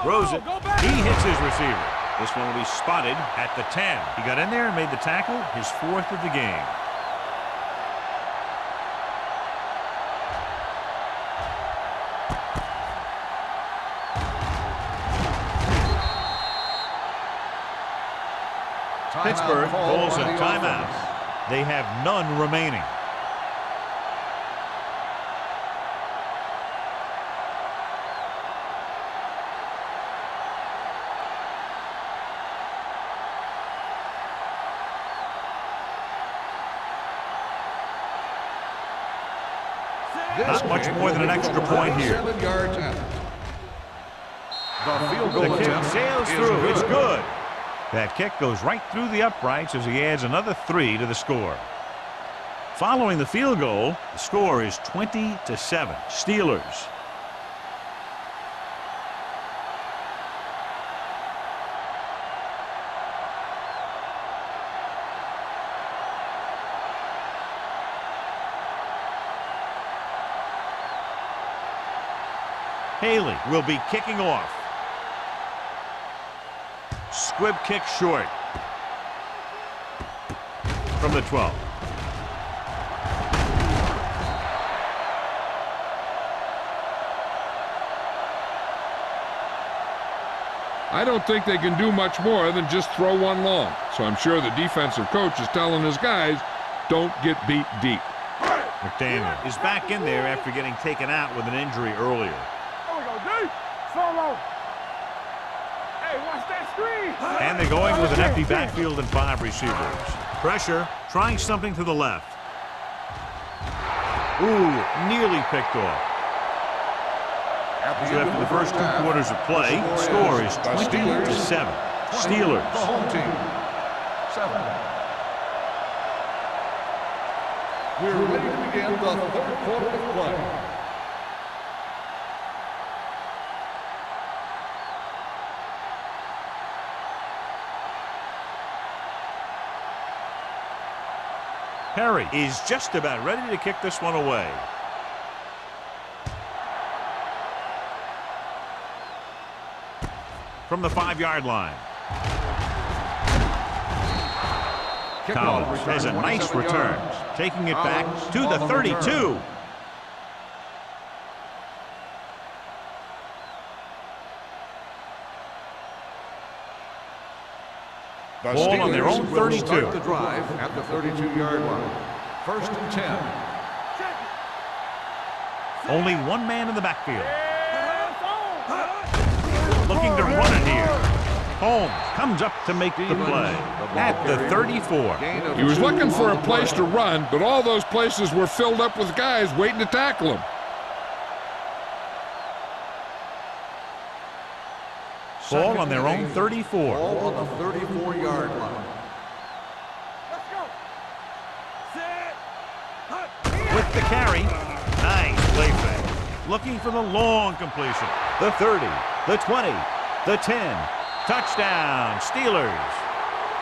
[SPEAKER 1] Throws it. He hits his receiver. This one will be spotted at the 10. He got in there and made the tackle, his fourth of the game. Pittsburgh calls a timeout. They have none remaining. Not much more than an extra point here.
[SPEAKER 2] 7 yards out. The field goal
[SPEAKER 1] The kick
[SPEAKER 2] attempt
[SPEAKER 1] sails
[SPEAKER 2] is
[SPEAKER 1] through.
[SPEAKER 2] good.
[SPEAKER 1] It's good. That kick goes right through the uprights as he adds another 3 to the score. Following the field goal, the score is 20-7. Steelers. Haley will be kicking off. Squib kick short. From the 12.
[SPEAKER 4] I don't think they can do much more than just throw one long. So I'm sure the defensive coach is telling his guys, don't get beat deep.
[SPEAKER 1] McDaniel is back in there after getting taken out with an injury earlier.
[SPEAKER 3] There we go, D. Solo. Hey, watch that screen.
[SPEAKER 1] And they're going with an empty backfield and 5 receivers. Pressure, trying something to the left. Ooh, nearly picked off. So after the first 2 quarters of play, score is 20-7. Steelers.
[SPEAKER 2] The home team. 7. We're ready to begin the third quarter of play.
[SPEAKER 1] Perry is just about ready to kick this one away. From the 5-yard line. Collins has a nice return, taking it back to the 32. Ball on their own 32.
[SPEAKER 2] Start the drive at the 32-yard line. 1st and 10.
[SPEAKER 1] Only one man in the backfield. Looking to run it here. Holmes comes up to make the play at the 34.
[SPEAKER 4] He was looking for a place to run, but all those places were filled up with guys waiting to tackle him.
[SPEAKER 1] Ball on their own 34.
[SPEAKER 2] Ball on the 34-yard line.
[SPEAKER 3] Let's go. Set.
[SPEAKER 1] With the carry. Nice play fake. Looking for the long completion. The 30, the 20, the 10. Touchdown, Steelers.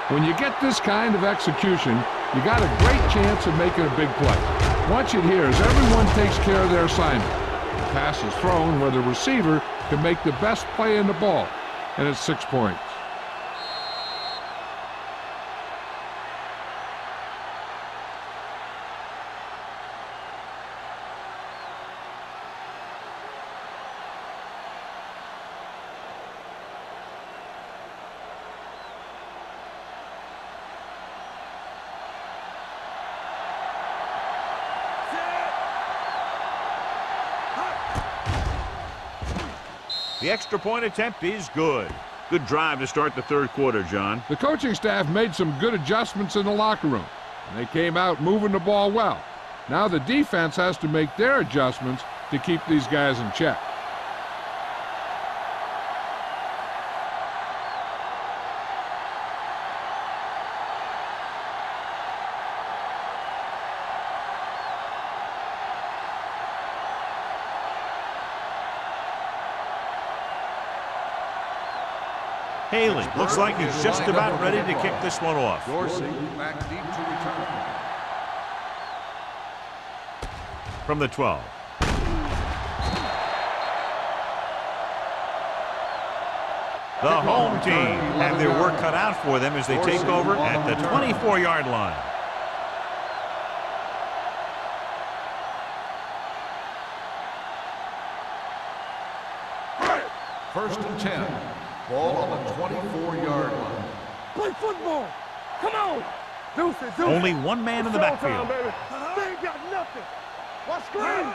[SPEAKER 4] When you get this kind of execution, you got a great chance of making a big play. Watch it here as everyone takes care of their assignment. The pass is thrown where the receiver can make the best play in the ball, and it's 6 points.
[SPEAKER 1] The extra point attempt is good. Good drive to start the third quarter, John.
[SPEAKER 4] The coaching staff made some good adjustments in the locker room, and they came out moving the ball well. Now the defense has to make their adjustments to keep these guys in check.
[SPEAKER 1] Haley looks like he's just about ready to kick this one off.
[SPEAKER 2] Dorsey back deep to return.
[SPEAKER 1] From the 12. The home team have their work cut out for them as they take over at the 24-yard line.
[SPEAKER 2] First and 10. Ball on the 24-yard line.
[SPEAKER 3] Play football. Come on. Deuce it, deuce it.
[SPEAKER 1] Only one man in the backfield.
[SPEAKER 3] Baby. They ain't got nothing. Watch screen.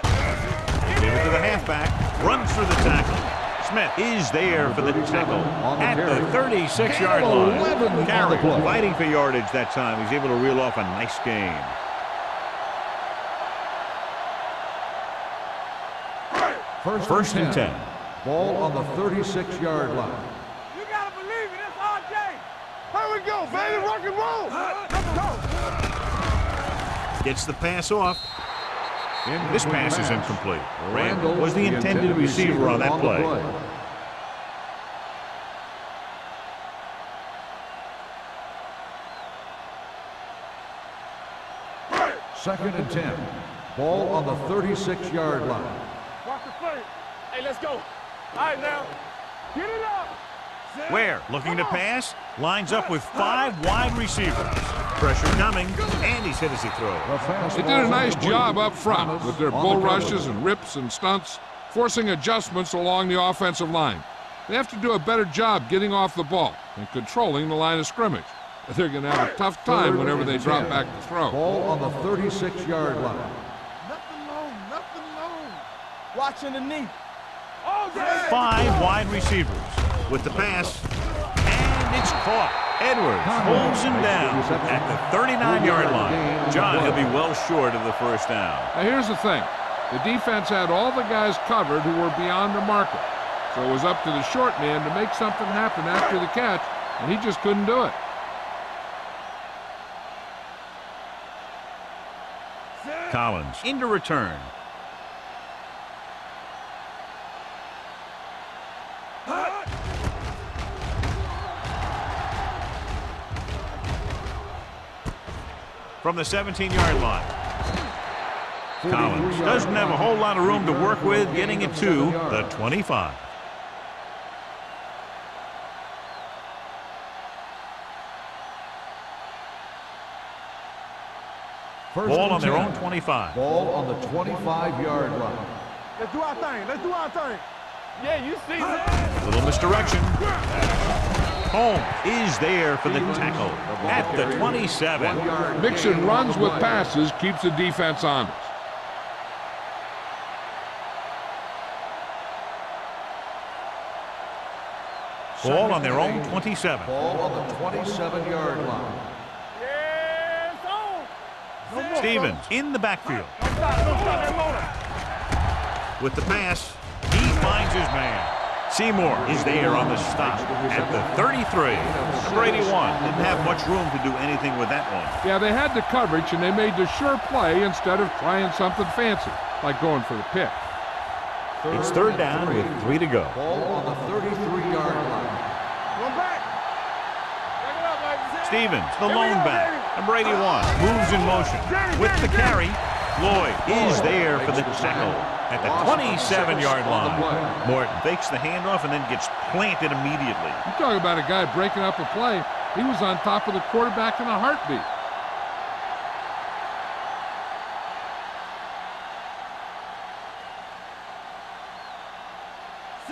[SPEAKER 1] Give it to the halfback. Runs through the tackle. Smith is there for the tackle at the 36-yard line. Carey fighting for yardage that time. He's able to reel off a nice gain. First and 10.
[SPEAKER 2] Ball on the 36-yard line.
[SPEAKER 3] You gotta believe it. It's RJ. Here we go, baby. Rock and roll. Let's go.
[SPEAKER 1] Gets the pass off. This pass is incomplete. Randall was the intended receiver on that play.
[SPEAKER 2] Second and 10. Ball on the 36-yard line.
[SPEAKER 3] Watch the play. Hey, let's go. All right, now. Get it up.
[SPEAKER 1] Ware looking to pass, lines up with 5 wide receivers. Pressure coming, and he's hit as he throws.
[SPEAKER 4] They did a nice job up front with their bull rushes and rips and stunts, forcing adjustments along the offensive line. They have to do a better job getting off the ball and controlling the line of scrimmage. They're going to have a tough time whenever they drop back to throw.
[SPEAKER 2] Ball on the 36-yard line.
[SPEAKER 3] Nothing long. Watching the knee. Oh,
[SPEAKER 1] 5 wide receivers with the pass, and it's caught. Edwards holds him down at the 39-yard line. John, he'll be well short of the first down.
[SPEAKER 4] Now here's the thing. The defense had all the guys covered who were beyond the marker. So it was up to the short man to make something happen after the catch, and he just couldn't do it.
[SPEAKER 1] Collins into return. From the 17-yard line. Collins doesn't have a whole lot of room to work with, getting it to the 25. Ball on their own 25.
[SPEAKER 2] Ball on the 25-yard line.
[SPEAKER 3] Let's do our thing. Yeah, you see that.
[SPEAKER 1] Little misdirection. Holmes is there for the tackle at the 27.
[SPEAKER 4] Mixing runs with passes keeps the defense honest.
[SPEAKER 1] Ball on their own 27.
[SPEAKER 2] Ball on the 27-yard line.
[SPEAKER 3] Yes, on.
[SPEAKER 1] Stevens in the backfield.
[SPEAKER 3] Don't stop that motor.
[SPEAKER 1] With the pass, he finds his man. Seymour is there on the stop at the 33. Number 81 didn't have much room to do anything with that one.
[SPEAKER 4] Yeah, they had the coverage, and they made the sure play instead of trying something fancy, like going for the pick.
[SPEAKER 1] It's third down with 3 to go.
[SPEAKER 2] Ball on the 33-yard line.
[SPEAKER 3] One back. Back it up, baby.
[SPEAKER 1] Stevens, the lone back. Number 81 moves in motion. With the carry, Lloyd is there for the tackle at the 27-yard line. Morton fakes the handoff and then gets planted immediately.
[SPEAKER 4] You talk about a guy breaking up a play. He was on top of the quarterback in a heartbeat.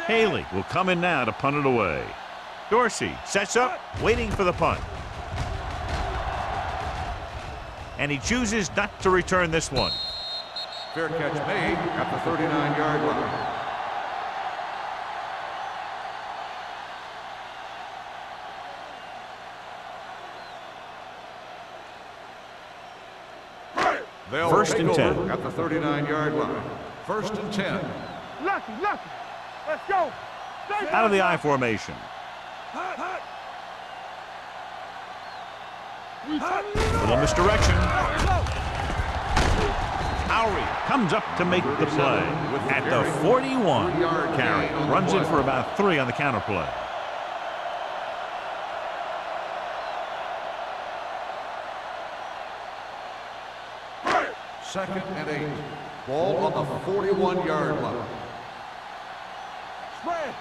[SPEAKER 1] Haley will come in now to punt it away. Dorsey sets up, waiting for the punt. And he chooses not to return this one.
[SPEAKER 2] Fair catch made at the 39-yard line. They'll
[SPEAKER 1] First and 10
[SPEAKER 2] at the 39-yard line. First and 10.
[SPEAKER 3] Lucky. Let's go.
[SPEAKER 1] Out of the I formation. Little misdirection. Lowry comes up to make the play at the 41. Carry runs in for about 3 on the counter play.
[SPEAKER 2] Second and 8. Ball on the 41-yard line.
[SPEAKER 3] Spread.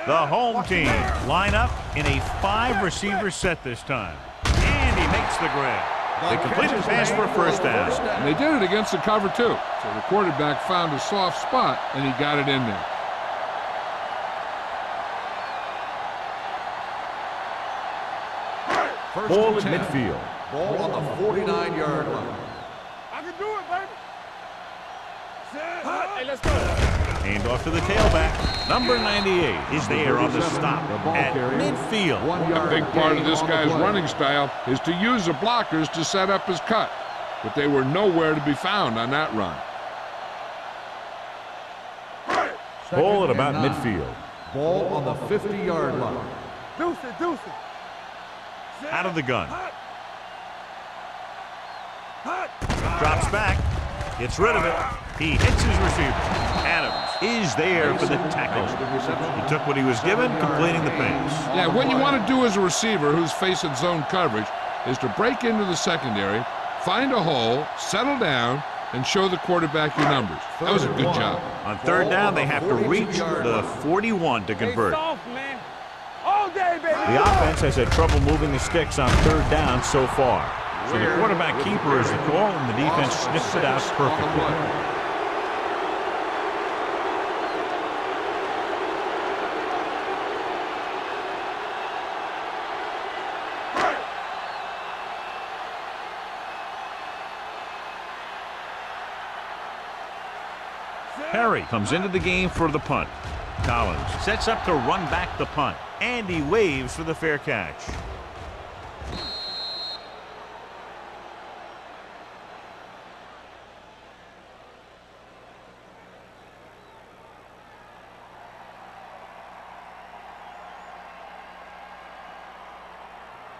[SPEAKER 1] The home team line up in a 5-receiver set this time. And he makes the grab. They completed the pass for a first down.
[SPEAKER 4] And they did it against the cover, too. So the quarterback found a soft spot, and he got it in there.
[SPEAKER 1] Ball at midfield.
[SPEAKER 2] Ball on the 49-yard line.
[SPEAKER 3] I can do it, baby. Hey, let's go.
[SPEAKER 1] Hand off to the tailback. Number 98 is there on the stop at midfield.
[SPEAKER 4] A big part of this guy's running style is to use the blockers to set up his cut. But they were nowhere to be found on that run.
[SPEAKER 1] Ball at about midfield.
[SPEAKER 2] Ball on the 50-yard line.
[SPEAKER 3] Deuce it.
[SPEAKER 1] Out of the gun. Drops back. Gets rid of it. He hits his receiver. Adams is there for the tackle. He took what he was given, completing the pass.
[SPEAKER 4] Yeah, what you want to do as a receiver who's facing zone coverage is to break into the secondary, find a hole, settle down, and show the quarterback your numbers. That was a good job.
[SPEAKER 1] On third down, they have to reach the 41 to convert.
[SPEAKER 3] Soft, man. All day, baby.
[SPEAKER 1] The offense has had trouble moving the sticks on third down so far. So the quarterback keeper is the call, and the defense sniffs it out perfectly. Perry comes into the game for the punt. Collins sets up to run back the punt, and he waves for the fair catch.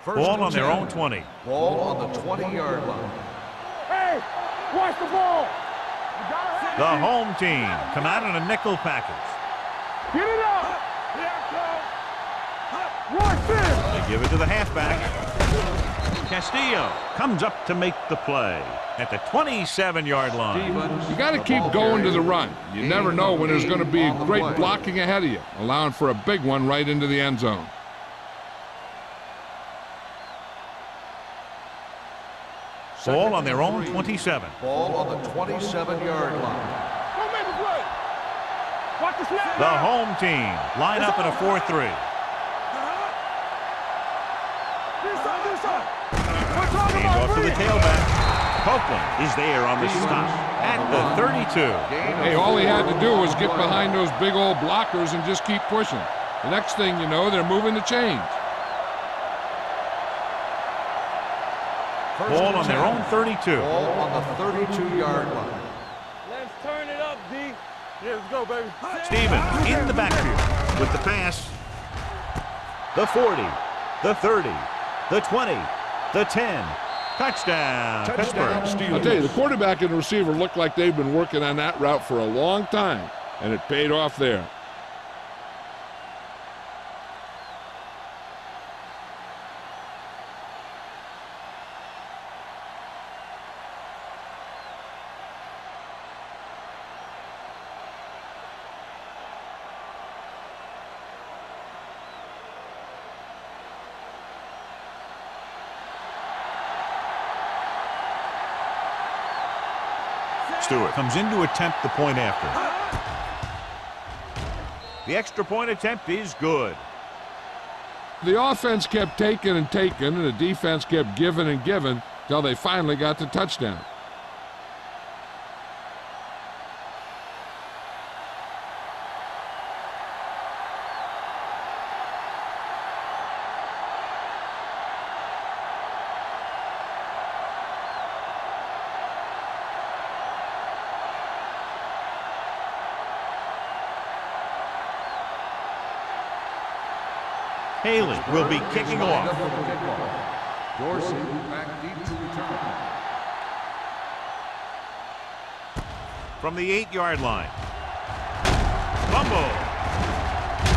[SPEAKER 1] Ball on their own 20.
[SPEAKER 2] Ball on the 20-yard line.
[SPEAKER 3] Hey, watch the ball.
[SPEAKER 1] The home team come out in a nickel package.
[SPEAKER 3] Get it up. Watch this.
[SPEAKER 1] They give it to the halfback. Castillo comes up to make the play at the 27-yard line.
[SPEAKER 4] You got to keep going to the run. You never know when there's going to be great blocking ahead of you, allowing for a big one right into the end zone.
[SPEAKER 1] Ball on their own 27.
[SPEAKER 2] Ball on the 27-yard line.
[SPEAKER 3] Don't make a play. Watch the snap.
[SPEAKER 1] The home team line up in a 4-3. Hands off to the tailback. Copeland is there on the stop at the 32.
[SPEAKER 4] Hey, all he had to do was get behind those big old blockers and just keep pushing. The next thing you know, they're moving the chains.
[SPEAKER 1] Ball on their own 32.
[SPEAKER 2] Ball on the 32-yard line.
[SPEAKER 3] Let's turn it up, D. Yeah, let's go, baby.
[SPEAKER 1] Stevens in the backfield with the pass. The 40, the 30, the 20, the 10. Touchdown, Pittsburgh.
[SPEAKER 4] I'll tell you, the quarterback and the receiver look like they've been working on that route for a long time, and it paid off there.
[SPEAKER 1] Stewart comes in to attempt the point after. The extra point attempt is good.
[SPEAKER 4] The offense kept taking and taking, and the defense kept giving and giving till they finally got the touchdown.
[SPEAKER 1] Haley will be kicking off.
[SPEAKER 2] Dorsey back deep to return.
[SPEAKER 1] From the 8-yard line. Fumble.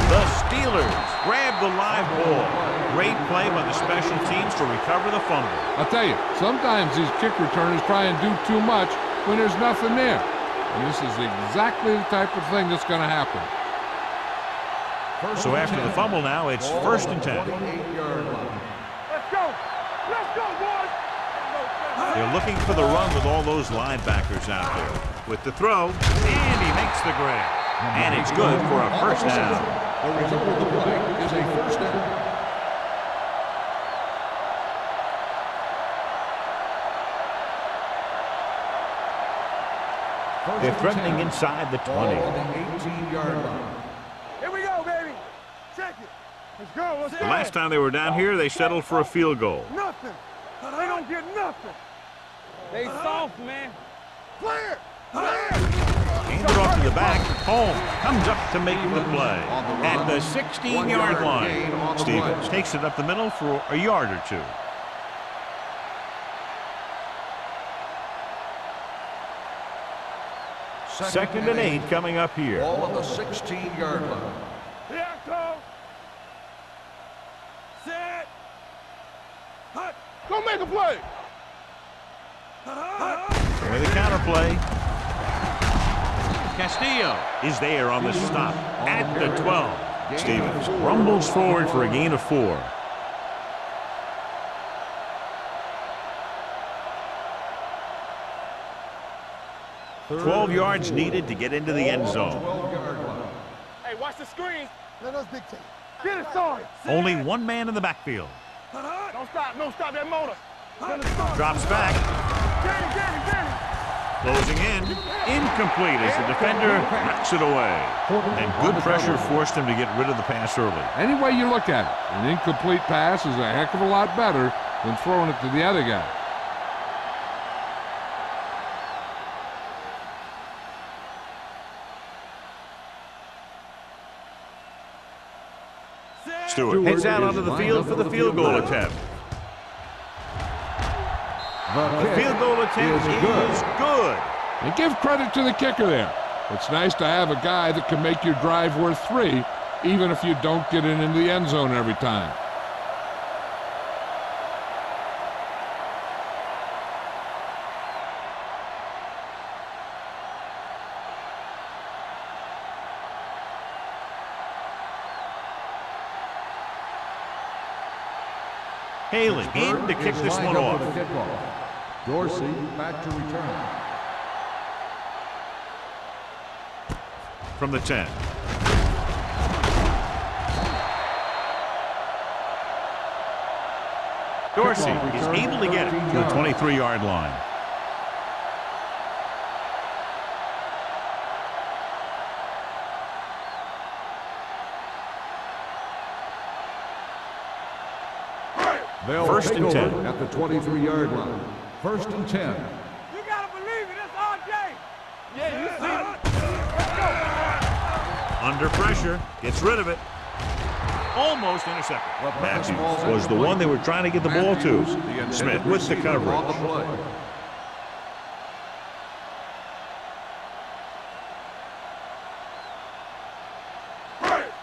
[SPEAKER 1] The Steelers grab the live ball. Great play by the special teams to recover the fumble.
[SPEAKER 4] I'll tell you, sometimes these kick returners try and do too much when there's nothing there. And this is exactly the type of thing that's going to happen.
[SPEAKER 1] So after the fumble now, it's 1st and 10.
[SPEAKER 3] Let's go. Let's go, boys.
[SPEAKER 1] They're looking for the run with all those linebackers out there. With the throw, and he makes the grab. And it's good for a first down.
[SPEAKER 2] The result of the play is a first down.
[SPEAKER 1] They're threatening inside the 20.
[SPEAKER 2] Ball on the 18-yard line.
[SPEAKER 3] Here we go, baby. Check it. Let's go. Let's
[SPEAKER 1] The
[SPEAKER 3] go.
[SPEAKER 1] last time they were down here, they settled for a field goal.
[SPEAKER 3] Nothing. They don't get nothing. They soft, man. Clear.
[SPEAKER 1] Handed off to the back. Holmes comes up to make the play at the 16-yard line. Stevens takes it up the middle for a yard or two. Second and 8 coming up here.
[SPEAKER 2] Ball on the 16-yard line.
[SPEAKER 3] Here I go. Set. Hut. Go make a play.
[SPEAKER 1] With the counter play. Castillo is there on the stop at the 12. Stevens rumbles forward for a gain of 4.
[SPEAKER 2] Third
[SPEAKER 1] 12 yards needed to get into the end zone.
[SPEAKER 2] 12-yard line.
[SPEAKER 3] Hey, watch the screen. Let us dictate. Get it started.
[SPEAKER 1] Only one man in the backfield.
[SPEAKER 3] Don't stop that motor.
[SPEAKER 1] Drops back.
[SPEAKER 3] Get it.
[SPEAKER 1] Closing in. Incomplete as the defender knocks it away. And good pressure forced him to get rid of the pass early.
[SPEAKER 4] Any way you look at it, an incomplete pass is a heck of a lot better than throwing it to the other guy.
[SPEAKER 1] Stewart heads out onto the field for the field goal attempt. The field goal attempt is good.
[SPEAKER 4] And give credit to the kicker there. It's nice to have a guy that can make your drive worth 3, even if you don't get it into the end zone every time.
[SPEAKER 1] Haley in to kick this one off.
[SPEAKER 2] Dorsey back to return.
[SPEAKER 1] From the 10. Dorsey is able to get it to the 23-yard line. First and 10
[SPEAKER 2] at the 23-yard line. First and 10.
[SPEAKER 3] You gotta believe it. That's RJ. Yeah, you see it. Let's go.
[SPEAKER 1] Under pressure, gets rid of it. Almost intercepted. Matthews was the one they were trying to get the ball to. Smith with the coverage.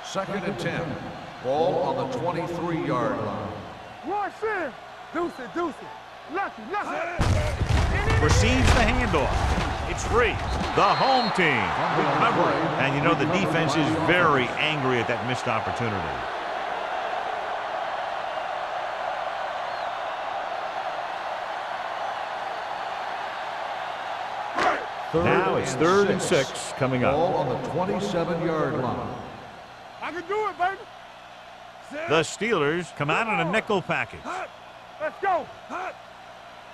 [SPEAKER 2] Second and 10. Ball on the 23-yard line.
[SPEAKER 3] One center. Deuce it. Lucky.
[SPEAKER 1] Receives the handoff. It's free. The home team recovering. And you know the defense is very angry at that missed opportunity. Now it's third and 6 coming up.
[SPEAKER 2] Ball on the 27-yard line.
[SPEAKER 3] I can do it, baby.
[SPEAKER 1] The Steelers come out in a nickel package.
[SPEAKER 3] Let's go.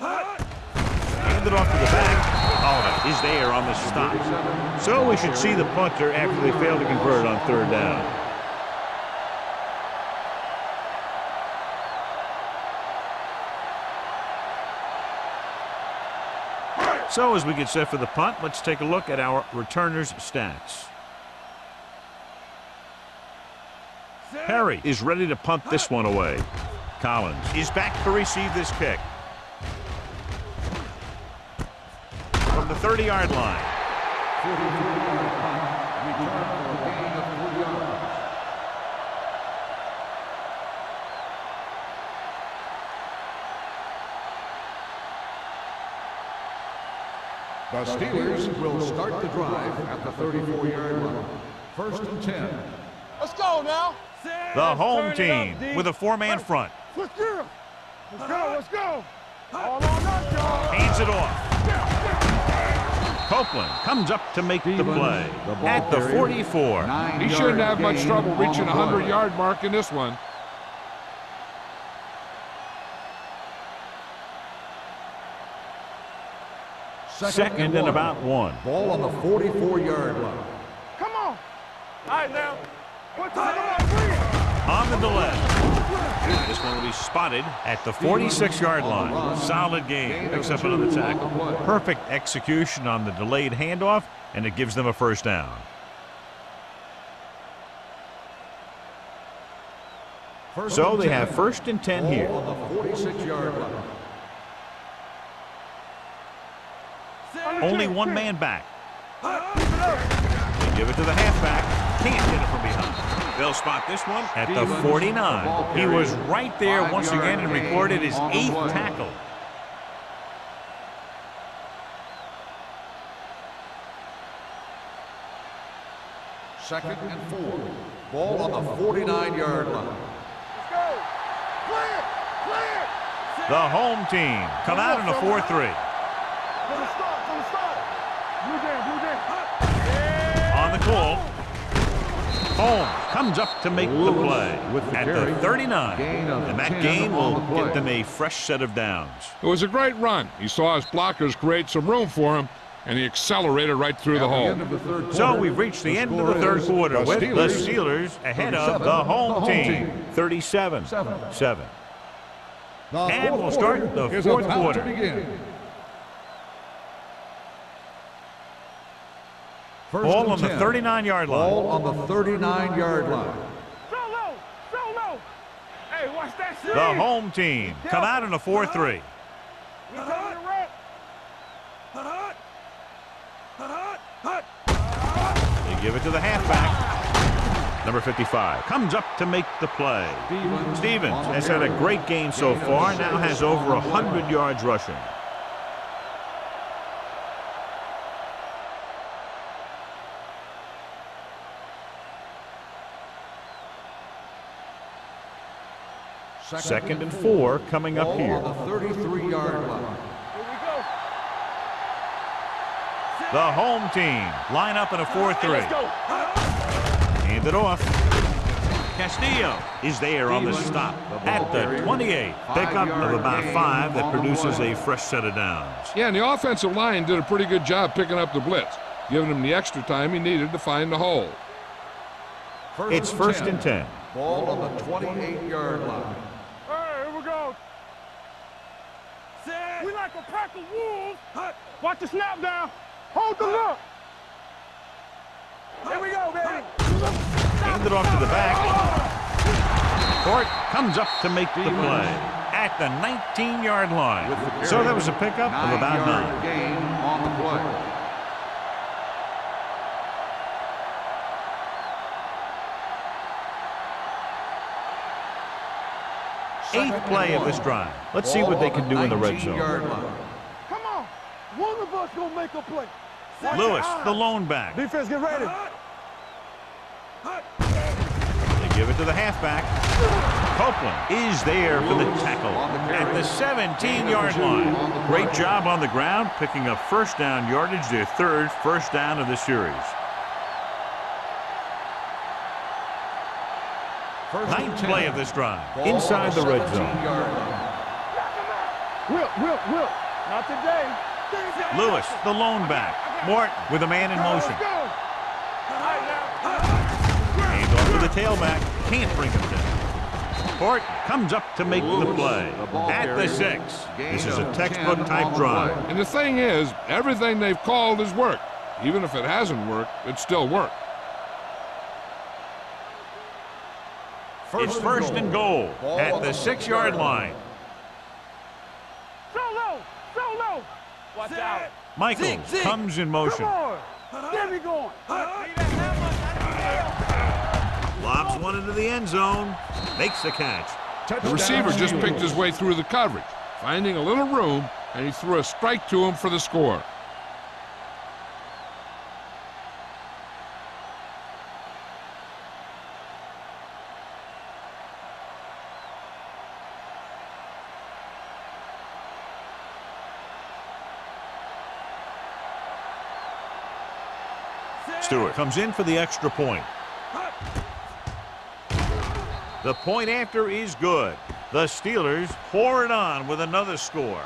[SPEAKER 1] Hand it off to the back. Holiday is there on the stop. So we should see the punter after they fail to convert on third down. So as we get set for the punt, let's take a look at our returners' stats. Perry is ready to punt this one away. Collins is back to receive this kick. From the 30-yard line.
[SPEAKER 2] The Steelers will start the drive at the 34-yard line. First and 10.
[SPEAKER 3] Let's go now.
[SPEAKER 1] The home team with a 4-man front.
[SPEAKER 3] Let's go. All on us, y'all.
[SPEAKER 1] Hands it off. Copeland comes up to make the play at the 44.
[SPEAKER 4] He shouldn't have much trouble reaching the 100-yard mark in this one.
[SPEAKER 1] Second and about 1.
[SPEAKER 2] Ball on the 44-yard line.
[SPEAKER 3] Come on. All right, now. What time
[SPEAKER 1] On the delay. This one will be spotted at the 46-yard line. Solid game. Picks up another tackle. Perfect execution on the delayed handoff, and it gives them a first down. So they have first and 10 here.
[SPEAKER 2] On the 46-yard line.
[SPEAKER 1] Only one man back. They give it to the halfback. Can't get it from behind. They'll spot this one at the 49. He was right there once again and recorded his 8th tackle.
[SPEAKER 2] Second and 4. Ball on the 49-yard line.
[SPEAKER 3] Let's go. Clear. Clear.
[SPEAKER 1] The home team come out in a 4-3.
[SPEAKER 3] From the start. From the start. Blue jam.
[SPEAKER 1] On the call. Holmes comes up to make the play at the 39. And that gain will get them a fresh set of downs.
[SPEAKER 4] It was a great run. He saw his blockers create some room for him, and he accelerated right through the hole.
[SPEAKER 1] So we've reached the end of the third quarter with the Steelers ahead of the home team, 37-7. And we'll start the fourth quarter. Ball on the 39-yard line.
[SPEAKER 2] Ball on the 39-yard line.
[SPEAKER 3] So low. So low. Hey, watch that shit.
[SPEAKER 1] The home team come out in a 4-3.
[SPEAKER 3] We coming to rep.
[SPEAKER 1] They give it to the halfback. Number 55 comes up to make the play. Stevens has had a great game so far, now has over 100 yards rushing. Second and 4 coming up here.
[SPEAKER 2] Ball on the 33-yard line.
[SPEAKER 3] Here we go.
[SPEAKER 1] The home team line up in a 4-3.
[SPEAKER 3] Let's go.
[SPEAKER 1] Hand it off. Castillo is there on the stop at the 28. Pickup of about 5 that produces a fresh set of downs.
[SPEAKER 4] Yeah, and the offensive line did a pretty good job picking up the blitz, giving him the extra time he needed to find the hole.
[SPEAKER 1] It's first and 10.
[SPEAKER 2] Ball on the 28-yard line.
[SPEAKER 3] Hey, here we go. We like a pack of wolves. Watch the snap down. Hold the look. Here we go, baby.
[SPEAKER 1] Hand it off to the back. Court comes up to make the play at the 19-yard line. So that was a pickup of about 9.
[SPEAKER 2] Gain on the play.
[SPEAKER 1] Eighth play of this drive. Let's see what they can do in the red zone.
[SPEAKER 3] Come on. One of us gonna make a play.
[SPEAKER 1] Lewis, the lone back.
[SPEAKER 3] Defense, get ready.
[SPEAKER 1] They give it to the halfback. Copeland is there for the tackle at the 17-yard line. Great job on the ground, picking up first down yardage, their third first down of the series. Ninth play of this drive, inside the red zone.
[SPEAKER 3] Will. Not today.
[SPEAKER 1] Lewis, the lone back. Morton with a man in motion. Hand off to the tailback. Can't bring him down. Morton comes up to make the play at the 6. This is a textbook type drive.
[SPEAKER 4] And the thing is, everything they've called has worked. Even if it hasn't worked, it still worked.
[SPEAKER 1] It's first and goal at the 6-yard line.
[SPEAKER 3] So low. Watch out.
[SPEAKER 1] Michaels comes in motion.
[SPEAKER 3] Come on. Get me going.
[SPEAKER 1] Lobs one into the end zone. Makes the catch.
[SPEAKER 4] The receiver just picked his way through the coverage, finding a little room, and he threw a strike to him for the score.
[SPEAKER 1] Stewart comes in for the extra point. The point after is good. The Steelers pour it on with another score.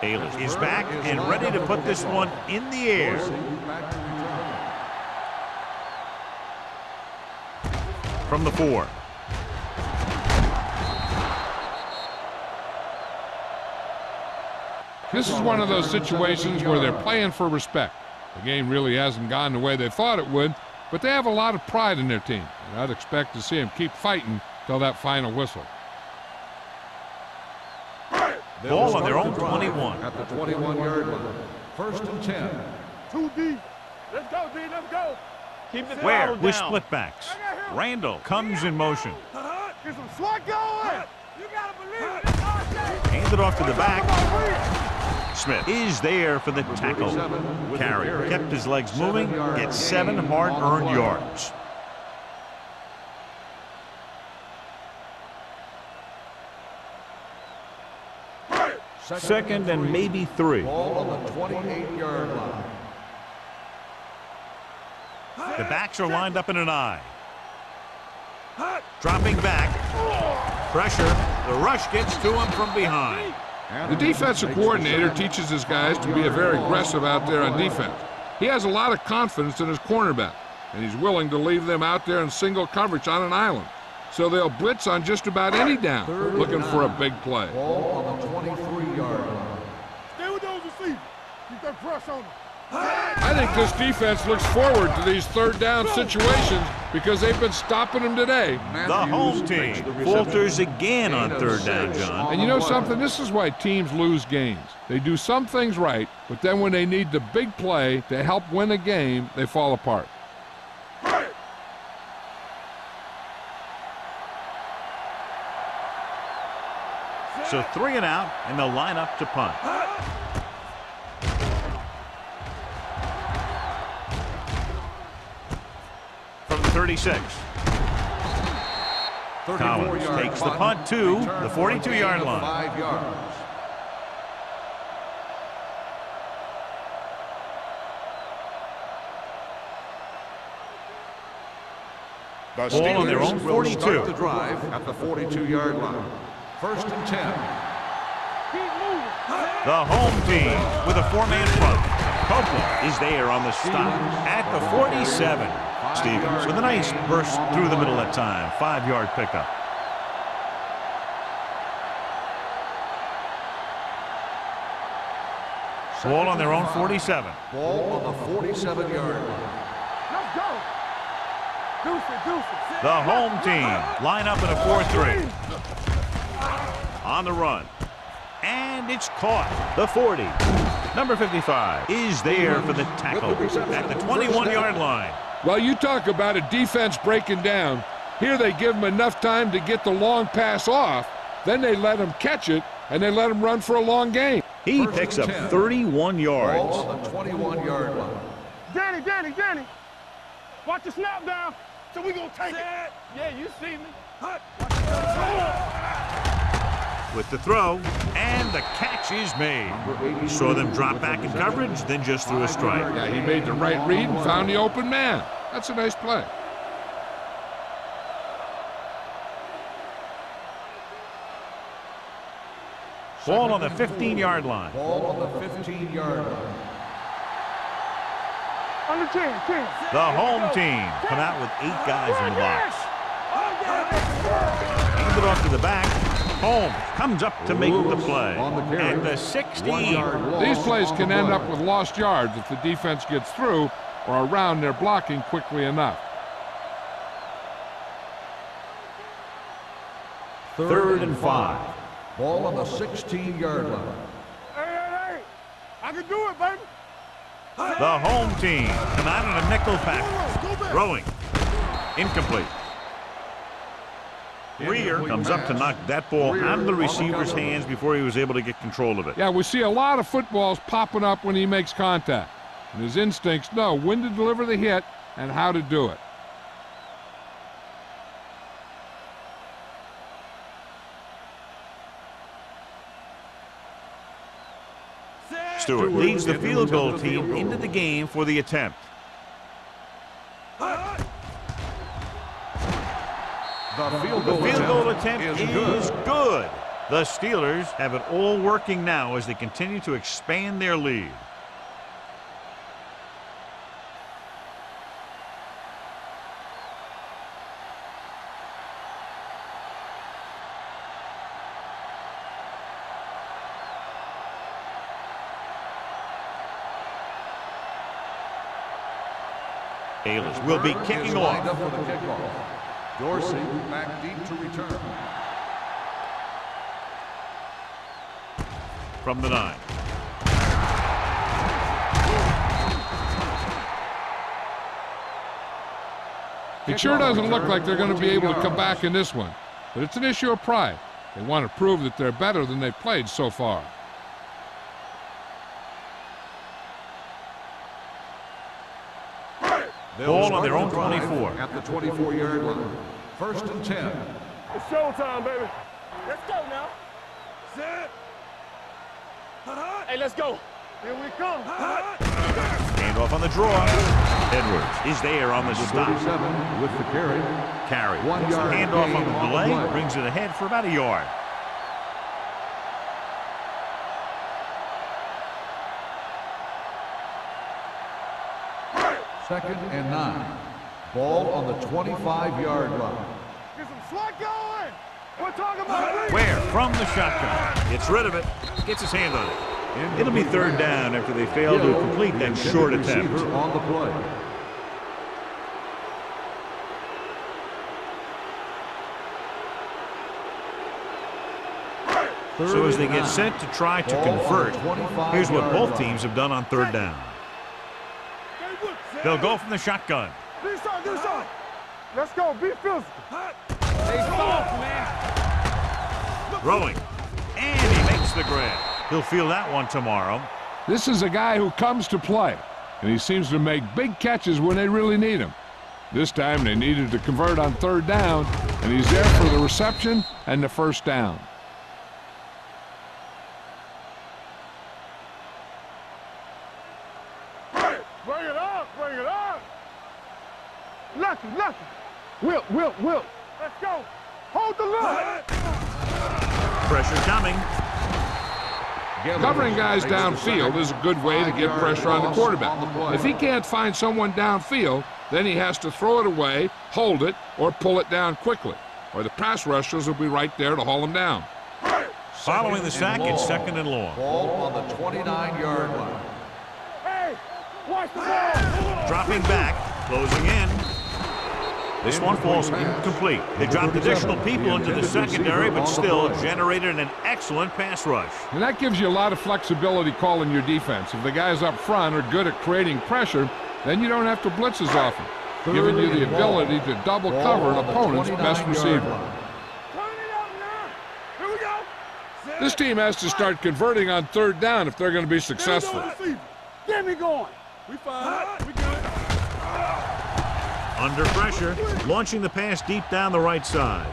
[SPEAKER 1] Bailey is back and ready to put this one in the air. From the 4.
[SPEAKER 4] This is one of those situations where they're playing for respect. The game really hasn't gone the way they thought it would, but they have a lot of pride in their team, and I'd expect to see them keep fighting till that final whistle.
[SPEAKER 1] Ball on their own 21.
[SPEAKER 2] At the 21-yard line. First and 10.
[SPEAKER 3] 2 deep. Let's go, D. Let's go.
[SPEAKER 6] Keep the
[SPEAKER 1] Ware
[SPEAKER 6] throttle
[SPEAKER 1] with
[SPEAKER 6] down.
[SPEAKER 1] split backs. Randall comes in motion.
[SPEAKER 3] Get some swat going. You got to believe it.
[SPEAKER 1] Hands it off to the back. Smith is there for the tackle.
[SPEAKER 2] 37 with the
[SPEAKER 1] Carry kept his legs
[SPEAKER 2] 7
[SPEAKER 1] moving,
[SPEAKER 2] yard
[SPEAKER 1] gets 7
[SPEAKER 2] gain
[SPEAKER 1] hard-earned
[SPEAKER 2] on the play.
[SPEAKER 1] yards. Second and maybe 3.
[SPEAKER 2] Ball on the 28-yard line.
[SPEAKER 1] The backs are lined up in an I. Dropping back. Pressure. The rush gets to him from behind.
[SPEAKER 4] The defensive coordinator teaches his guys to be very aggressive out there on defense. He has a lot of confidence in his cornerback, and he's willing to leave them out there in single coverage on an island. So they'll blitz on just about any down, looking for a big play.
[SPEAKER 2] Ball on the 23-yard line.
[SPEAKER 3] Stay with those receivers. Keep that press on them.
[SPEAKER 4] I think this defense looks forward to these third down situations because they've been stopping them today.
[SPEAKER 1] The home team falters again on third down, John.
[SPEAKER 4] And you know something? This is why teams lose games. They do some things right, but then when they need the big play to help win a game, they fall apart.
[SPEAKER 1] So 3 and out, and they'll line up to punt. From the 36. Collins takes the punt to the 42-yard line.
[SPEAKER 2] 5 yards. The
[SPEAKER 1] Ball on their
[SPEAKER 2] Steelers
[SPEAKER 1] own
[SPEAKER 2] will
[SPEAKER 1] 42.
[SPEAKER 2] start the drive at the 42-yard line. First and 10.
[SPEAKER 1] The home team with a 4-man front. Copeland is there on the stop at the 47. Stevens with a nice burst through the middle that time. 5-yard pickup. Ball on their own 47.
[SPEAKER 2] Ball on the 47-yard line.
[SPEAKER 3] Let's go. Deuce it.
[SPEAKER 1] The home team line up in a 4-3. On the run. And it's caught. The 40. Number 55 is there for the tackle at the 21-yard line.
[SPEAKER 4] Well, you talk about a defense breaking down. Here they give them enough time to get the long pass off. Then they let him catch it, and they let him run for a long game.
[SPEAKER 1] He picks up 31 yards.
[SPEAKER 2] Ball on the 21-yard line.
[SPEAKER 3] Danny. Watch the snap down. So we gonna take it.
[SPEAKER 6] Yeah, you see me.
[SPEAKER 1] With the throw, and the catch is made. Saw them drop back in coverage, then just threw a strike.
[SPEAKER 4] Yeah, he made the right read and found the open man. That's a nice play.
[SPEAKER 1] Ball on the 15-yard line.
[SPEAKER 2] Ball on the 15-yard line.
[SPEAKER 3] Under 10.
[SPEAKER 1] The home team come out with 8 guys in the box. Hand it off to the back. Holmes comes up to make the play. At the 16.
[SPEAKER 4] These plays can end up with lost yards if the defense gets through or around their blocking quickly enough.
[SPEAKER 1] Third and 5.
[SPEAKER 2] Ball on the 16-yard line.
[SPEAKER 3] Hey. I can do it, baby.
[SPEAKER 1] The home team come out in a nickel package. Throwing. Incomplete. Rear comes up to knock that ball out of the receiver's hands before he was able to get control of it.
[SPEAKER 4] Yeah, we see a lot of footballs popping up when he makes contact. And his instincts know when to deliver the hit and how to do it.
[SPEAKER 1] Stewart leads the field goal team into the game for the attempt.
[SPEAKER 2] The field
[SPEAKER 1] goal attempt is good. The Steelers have it all working now as they continue to expand their lead. Bayless will be kicking
[SPEAKER 2] lined
[SPEAKER 1] off.
[SPEAKER 2] up for the kickoff. Dorsey back deep to return.
[SPEAKER 1] from the 9.
[SPEAKER 4] It sure doesn't look like they're going to be able to come back in this one, but it's an issue of pride. They want to prove that they're better than they've played so far.
[SPEAKER 1] Ball on their own 24.
[SPEAKER 2] At the 24-yard line. 1st and 10.
[SPEAKER 3] It's showtime, baby. Let's go now. Set. Hey, let's go. Here we come.
[SPEAKER 1] Hand off on the draw. Edwards is there on the stop.
[SPEAKER 2] 37 with the carry.
[SPEAKER 1] Carry.
[SPEAKER 2] 1
[SPEAKER 1] Gets the
[SPEAKER 2] yard
[SPEAKER 1] handoff
[SPEAKER 2] gain
[SPEAKER 1] on the
[SPEAKER 2] on the
[SPEAKER 1] delay.
[SPEAKER 2] play.
[SPEAKER 1] Brings it ahead for about a yard.
[SPEAKER 2] Second and 9. Ball on the 25-yard line.
[SPEAKER 3] Get some swat going. We're talking about
[SPEAKER 1] Where? From the shotgun. Gets rid of it. Gets his hand on it. It'll be 3rd down after they fail to complete that short attempt.
[SPEAKER 2] Receiver on the play.
[SPEAKER 1] So as they get set to try to convert, here's what both teams have done on 3rd down. They'll go from the shotgun.
[SPEAKER 3] Do something. Let's go. Be physical. Stay soft, man.
[SPEAKER 1] Throwing. And he makes the grab. He'll feel that one tomorrow.
[SPEAKER 4] This is a guy who comes to play, and he seems to make big catches when they really need him. This time they needed to convert on 3rd down, and he's there for the reception and the 1st down.
[SPEAKER 3] Bring it up. Bring it up. Lucky. Will. Let's go. Hold the look.
[SPEAKER 1] Pressure coming.
[SPEAKER 4] Covering guys downfield is a good way to get pressure on the quarterback. If he can't find someone downfield, then he has to throw it away, hold it, or pull it down quickly, or the pass rushers will be right there to haul him down.
[SPEAKER 1] Following the sack, it's 2nd and long.
[SPEAKER 2] Ball on the 29-yard line.
[SPEAKER 3] Hey, watch the ball.
[SPEAKER 1] Dropping back, closing in. This one falls incomplete. They dropped additional people into the secondary, but still generated an excellent pass rush.
[SPEAKER 4] And that gives you a lot of flexibility calling your defense. If the guys up front are good at creating pressure, then you don't have to blitz as often, giving you the ability to double cover an opponent's best receiver.
[SPEAKER 3] Turn it up now. Here we go.
[SPEAKER 4] This team has to start converting on 3rd down if they're going to be successful.
[SPEAKER 3] Get me going. We fine. We good.
[SPEAKER 1] Under pressure, launching the pass deep down the right side.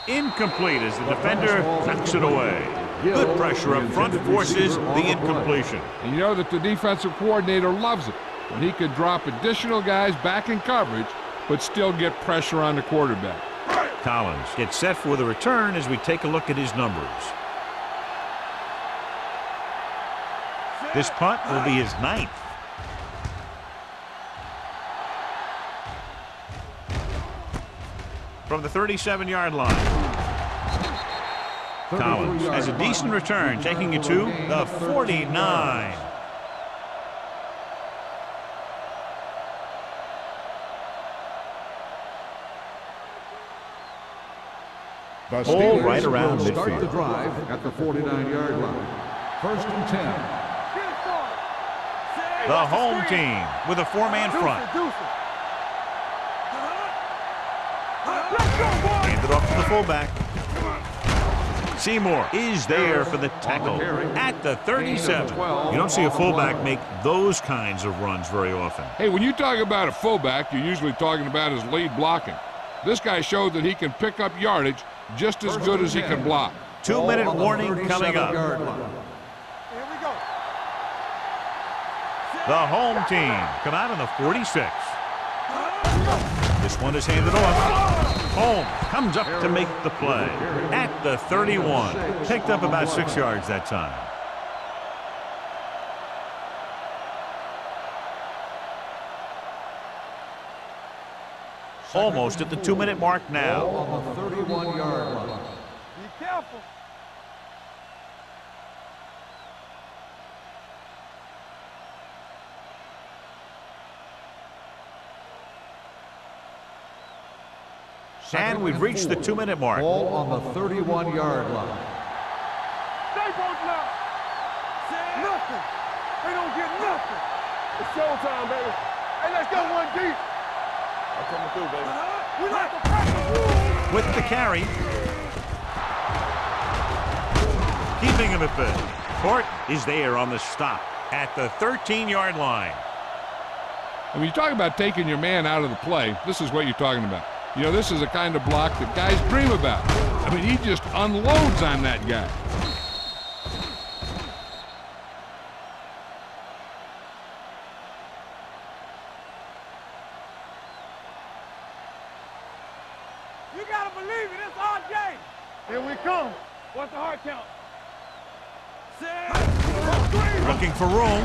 [SPEAKER 1] Incomplete as the defender knocks it away. Good pressure up front forces the incompletion.
[SPEAKER 4] And you know that the defensive coordinator loves it when he can drop additional guys back in coverage but still get pressure on the quarterback.
[SPEAKER 1] Collins gets set for the return as we take a look at his numbers. This punt will be his 9th. From the 37-yard line. Collins has a decent return, taking it to the 49.
[SPEAKER 2] The
[SPEAKER 1] All
[SPEAKER 2] Steelers
[SPEAKER 1] right around
[SPEAKER 2] will start
[SPEAKER 1] midfield.
[SPEAKER 2] the drive at the 49-yard line. 1st and 10.
[SPEAKER 3] Get it started.
[SPEAKER 1] The home team with a 4-man front.
[SPEAKER 3] Let's go, boy.
[SPEAKER 1] Handed off to the fullback. Seymour is there for the tackle at the 37. You don't see a fullback make those kinds of runs very often.
[SPEAKER 4] Hey, when you talk about a fullback, you're usually talking about his lead blocking. This guy showed that he can pick up yardage just as good as he can block.
[SPEAKER 1] 2-minute warning coming up.
[SPEAKER 3] Here we go.
[SPEAKER 1] The home team come out on the 46. This one is handed off. Holmes comes up to make the play at the 31. Picked up about 6 yards that time. Almost at the 2-minute mark now.
[SPEAKER 2] On the 31-yard line.
[SPEAKER 3] Be careful.
[SPEAKER 1] And we've reached the 2-minute mark.
[SPEAKER 2] Ball on the 31-yard line.
[SPEAKER 3] Stay both now. Nothing. They don't get nothing. It's showtime, baby. Hey, let's go one deep. I'm coming through, baby. We like to practice.
[SPEAKER 1] With the carry. Keeping him at bay. Court is there on the stop at the 13-yard line.
[SPEAKER 4] And when you talk about taking your man out of the play, this is what you're talking about. You know, this is the kind of block that guys dream about. I mean, he just unloads on that guy.
[SPEAKER 3] You gotta believe it. It's our game. Here we come. What's the hard count?
[SPEAKER 1] Looking for room.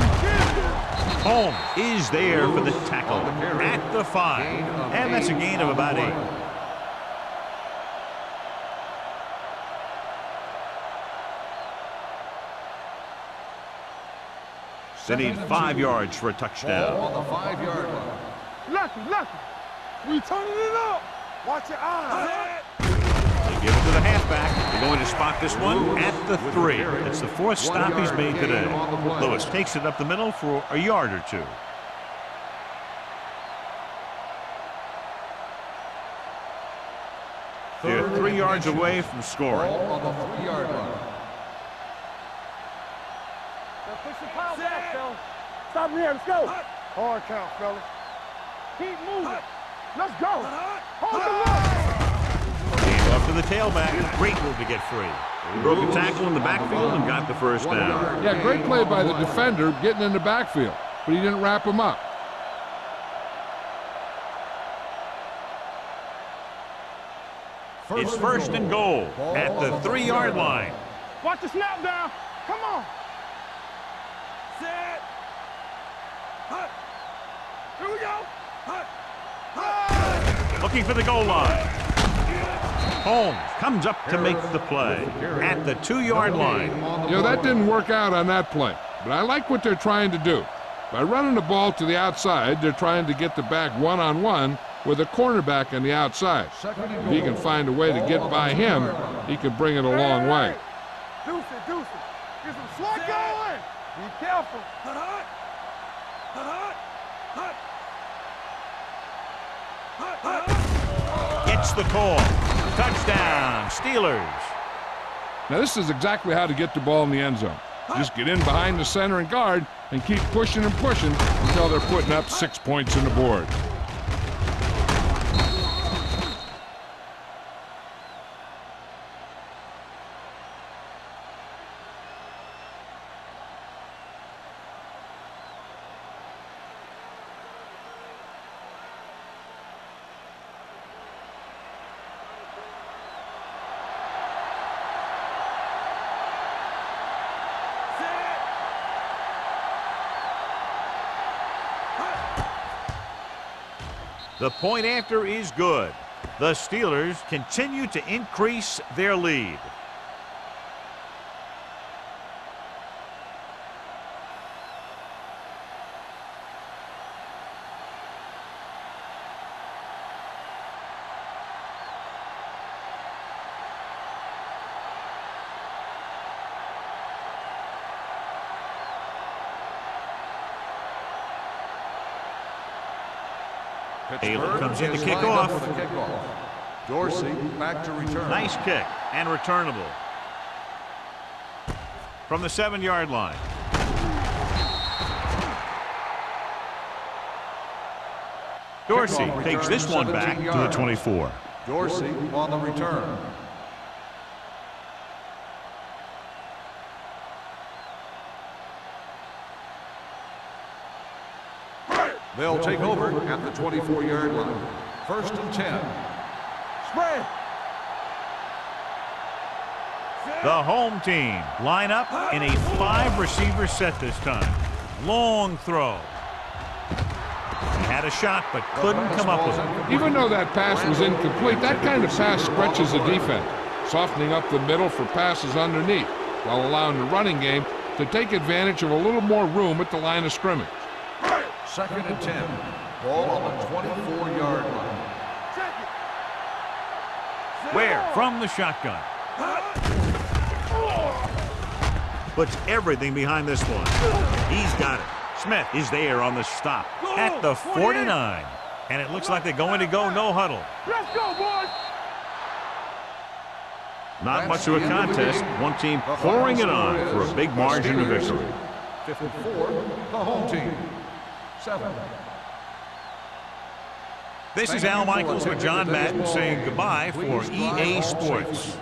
[SPEAKER 1] Holmes is there for the tackle at the 5. And that's a gain of about 8. They need 5 yards for a touchdown.
[SPEAKER 2] On the 5-yard line.
[SPEAKER 3] Lucky. We turning it up. Watch your eyes.
[SPEAKER 1] They give it to the halfback. They're going to spot this one at the 3. It's the 4th stop he's made today. Lewis takes it up the middle for a yard or 2. They're 3 yards away from scoring.
[SPEAKER 2] On the 3-yard line.
[SPEAKER 3] Push the pile back, fellas. Stop here. Let's go. Hard count, fellas. Keep moving. Let's go. Hold the look.
[SPEAKER 1] Hand off to the tailback. Great move to get free. He broke a tackle in the backfield and got the first down.
[SPEAKER 4] Yeah, great play by the defender getting in the backfield, but he didn't wrap him up.
[SPEAKER 1] It's 1st and goal at the 3-yard line.
[SPEAKER 3] Watch the snap down. Come on. Set. Here we go.
[SPEAKER 1] Looking for the goal line. Holmes comes up to make the play at the 2-yard line.
[SPEAKER 4] You know, that didn't work out on that play, but I like what they're trying to do. By running the ball to the outside, they're trying to get the back one-on-one with a cornerback on the outside. If he can find a way to get by him, he can bring it a long way.
[SPEAKER 3] Deuce it. Get some slot going. Be careful.
[SPEAKER 1] Gets the call. Touchdown, Steelers.
[SPEAKER 4] Now, this is exactly how to get the ball in the end zone. Just get in behind the center and guard and keep pushing and pushing until they're putting up 6 points on the board.
[SPEAKER 1] The point after is good. The Steelers continue to increase their lead. Taylor comes in to kick off.
[SPEAKER 2] Dorsey back to return.
[SPEAKER 1] Nice kick and returnable. From the 7-yard line. Dorsey takes this one back to the 24.
[SPEAKER 2] Dorsey on the return. They'll take over at the 24-yard line. 1st and 10.
[SPEAKER 3] Spread.
[SPEAKER 1] The home team line up in a 5-receiver set this time. Long throw. He had a shot but couldn't come up with it.
[SPEAKER 4] Even though that pass was incomplete, that kind of pass stretches the defense, softening up the middle for passes underneath, while allowing the running game to take advantage of a little more room at the line of scrimmage.
[SPEAKER 2] 2nd and 10. Ball on the 24-yard line. Where?
[SPEAKER 1] From the shotgun. puts everything behind this one. He's got it. Smith is there on the stop at the 49. And it looks like they're going to go no huddle.
[SPEAKER 3] Let's go, boys.
[SPEAKER 1] Not much of a contest. One team pouring it on for a big margin of victory.
[SPEAKER 2] 54, the home team. 7.
[SPEAKER 1] This is Al Michaels with John Madden saying goodbye for EA Sports.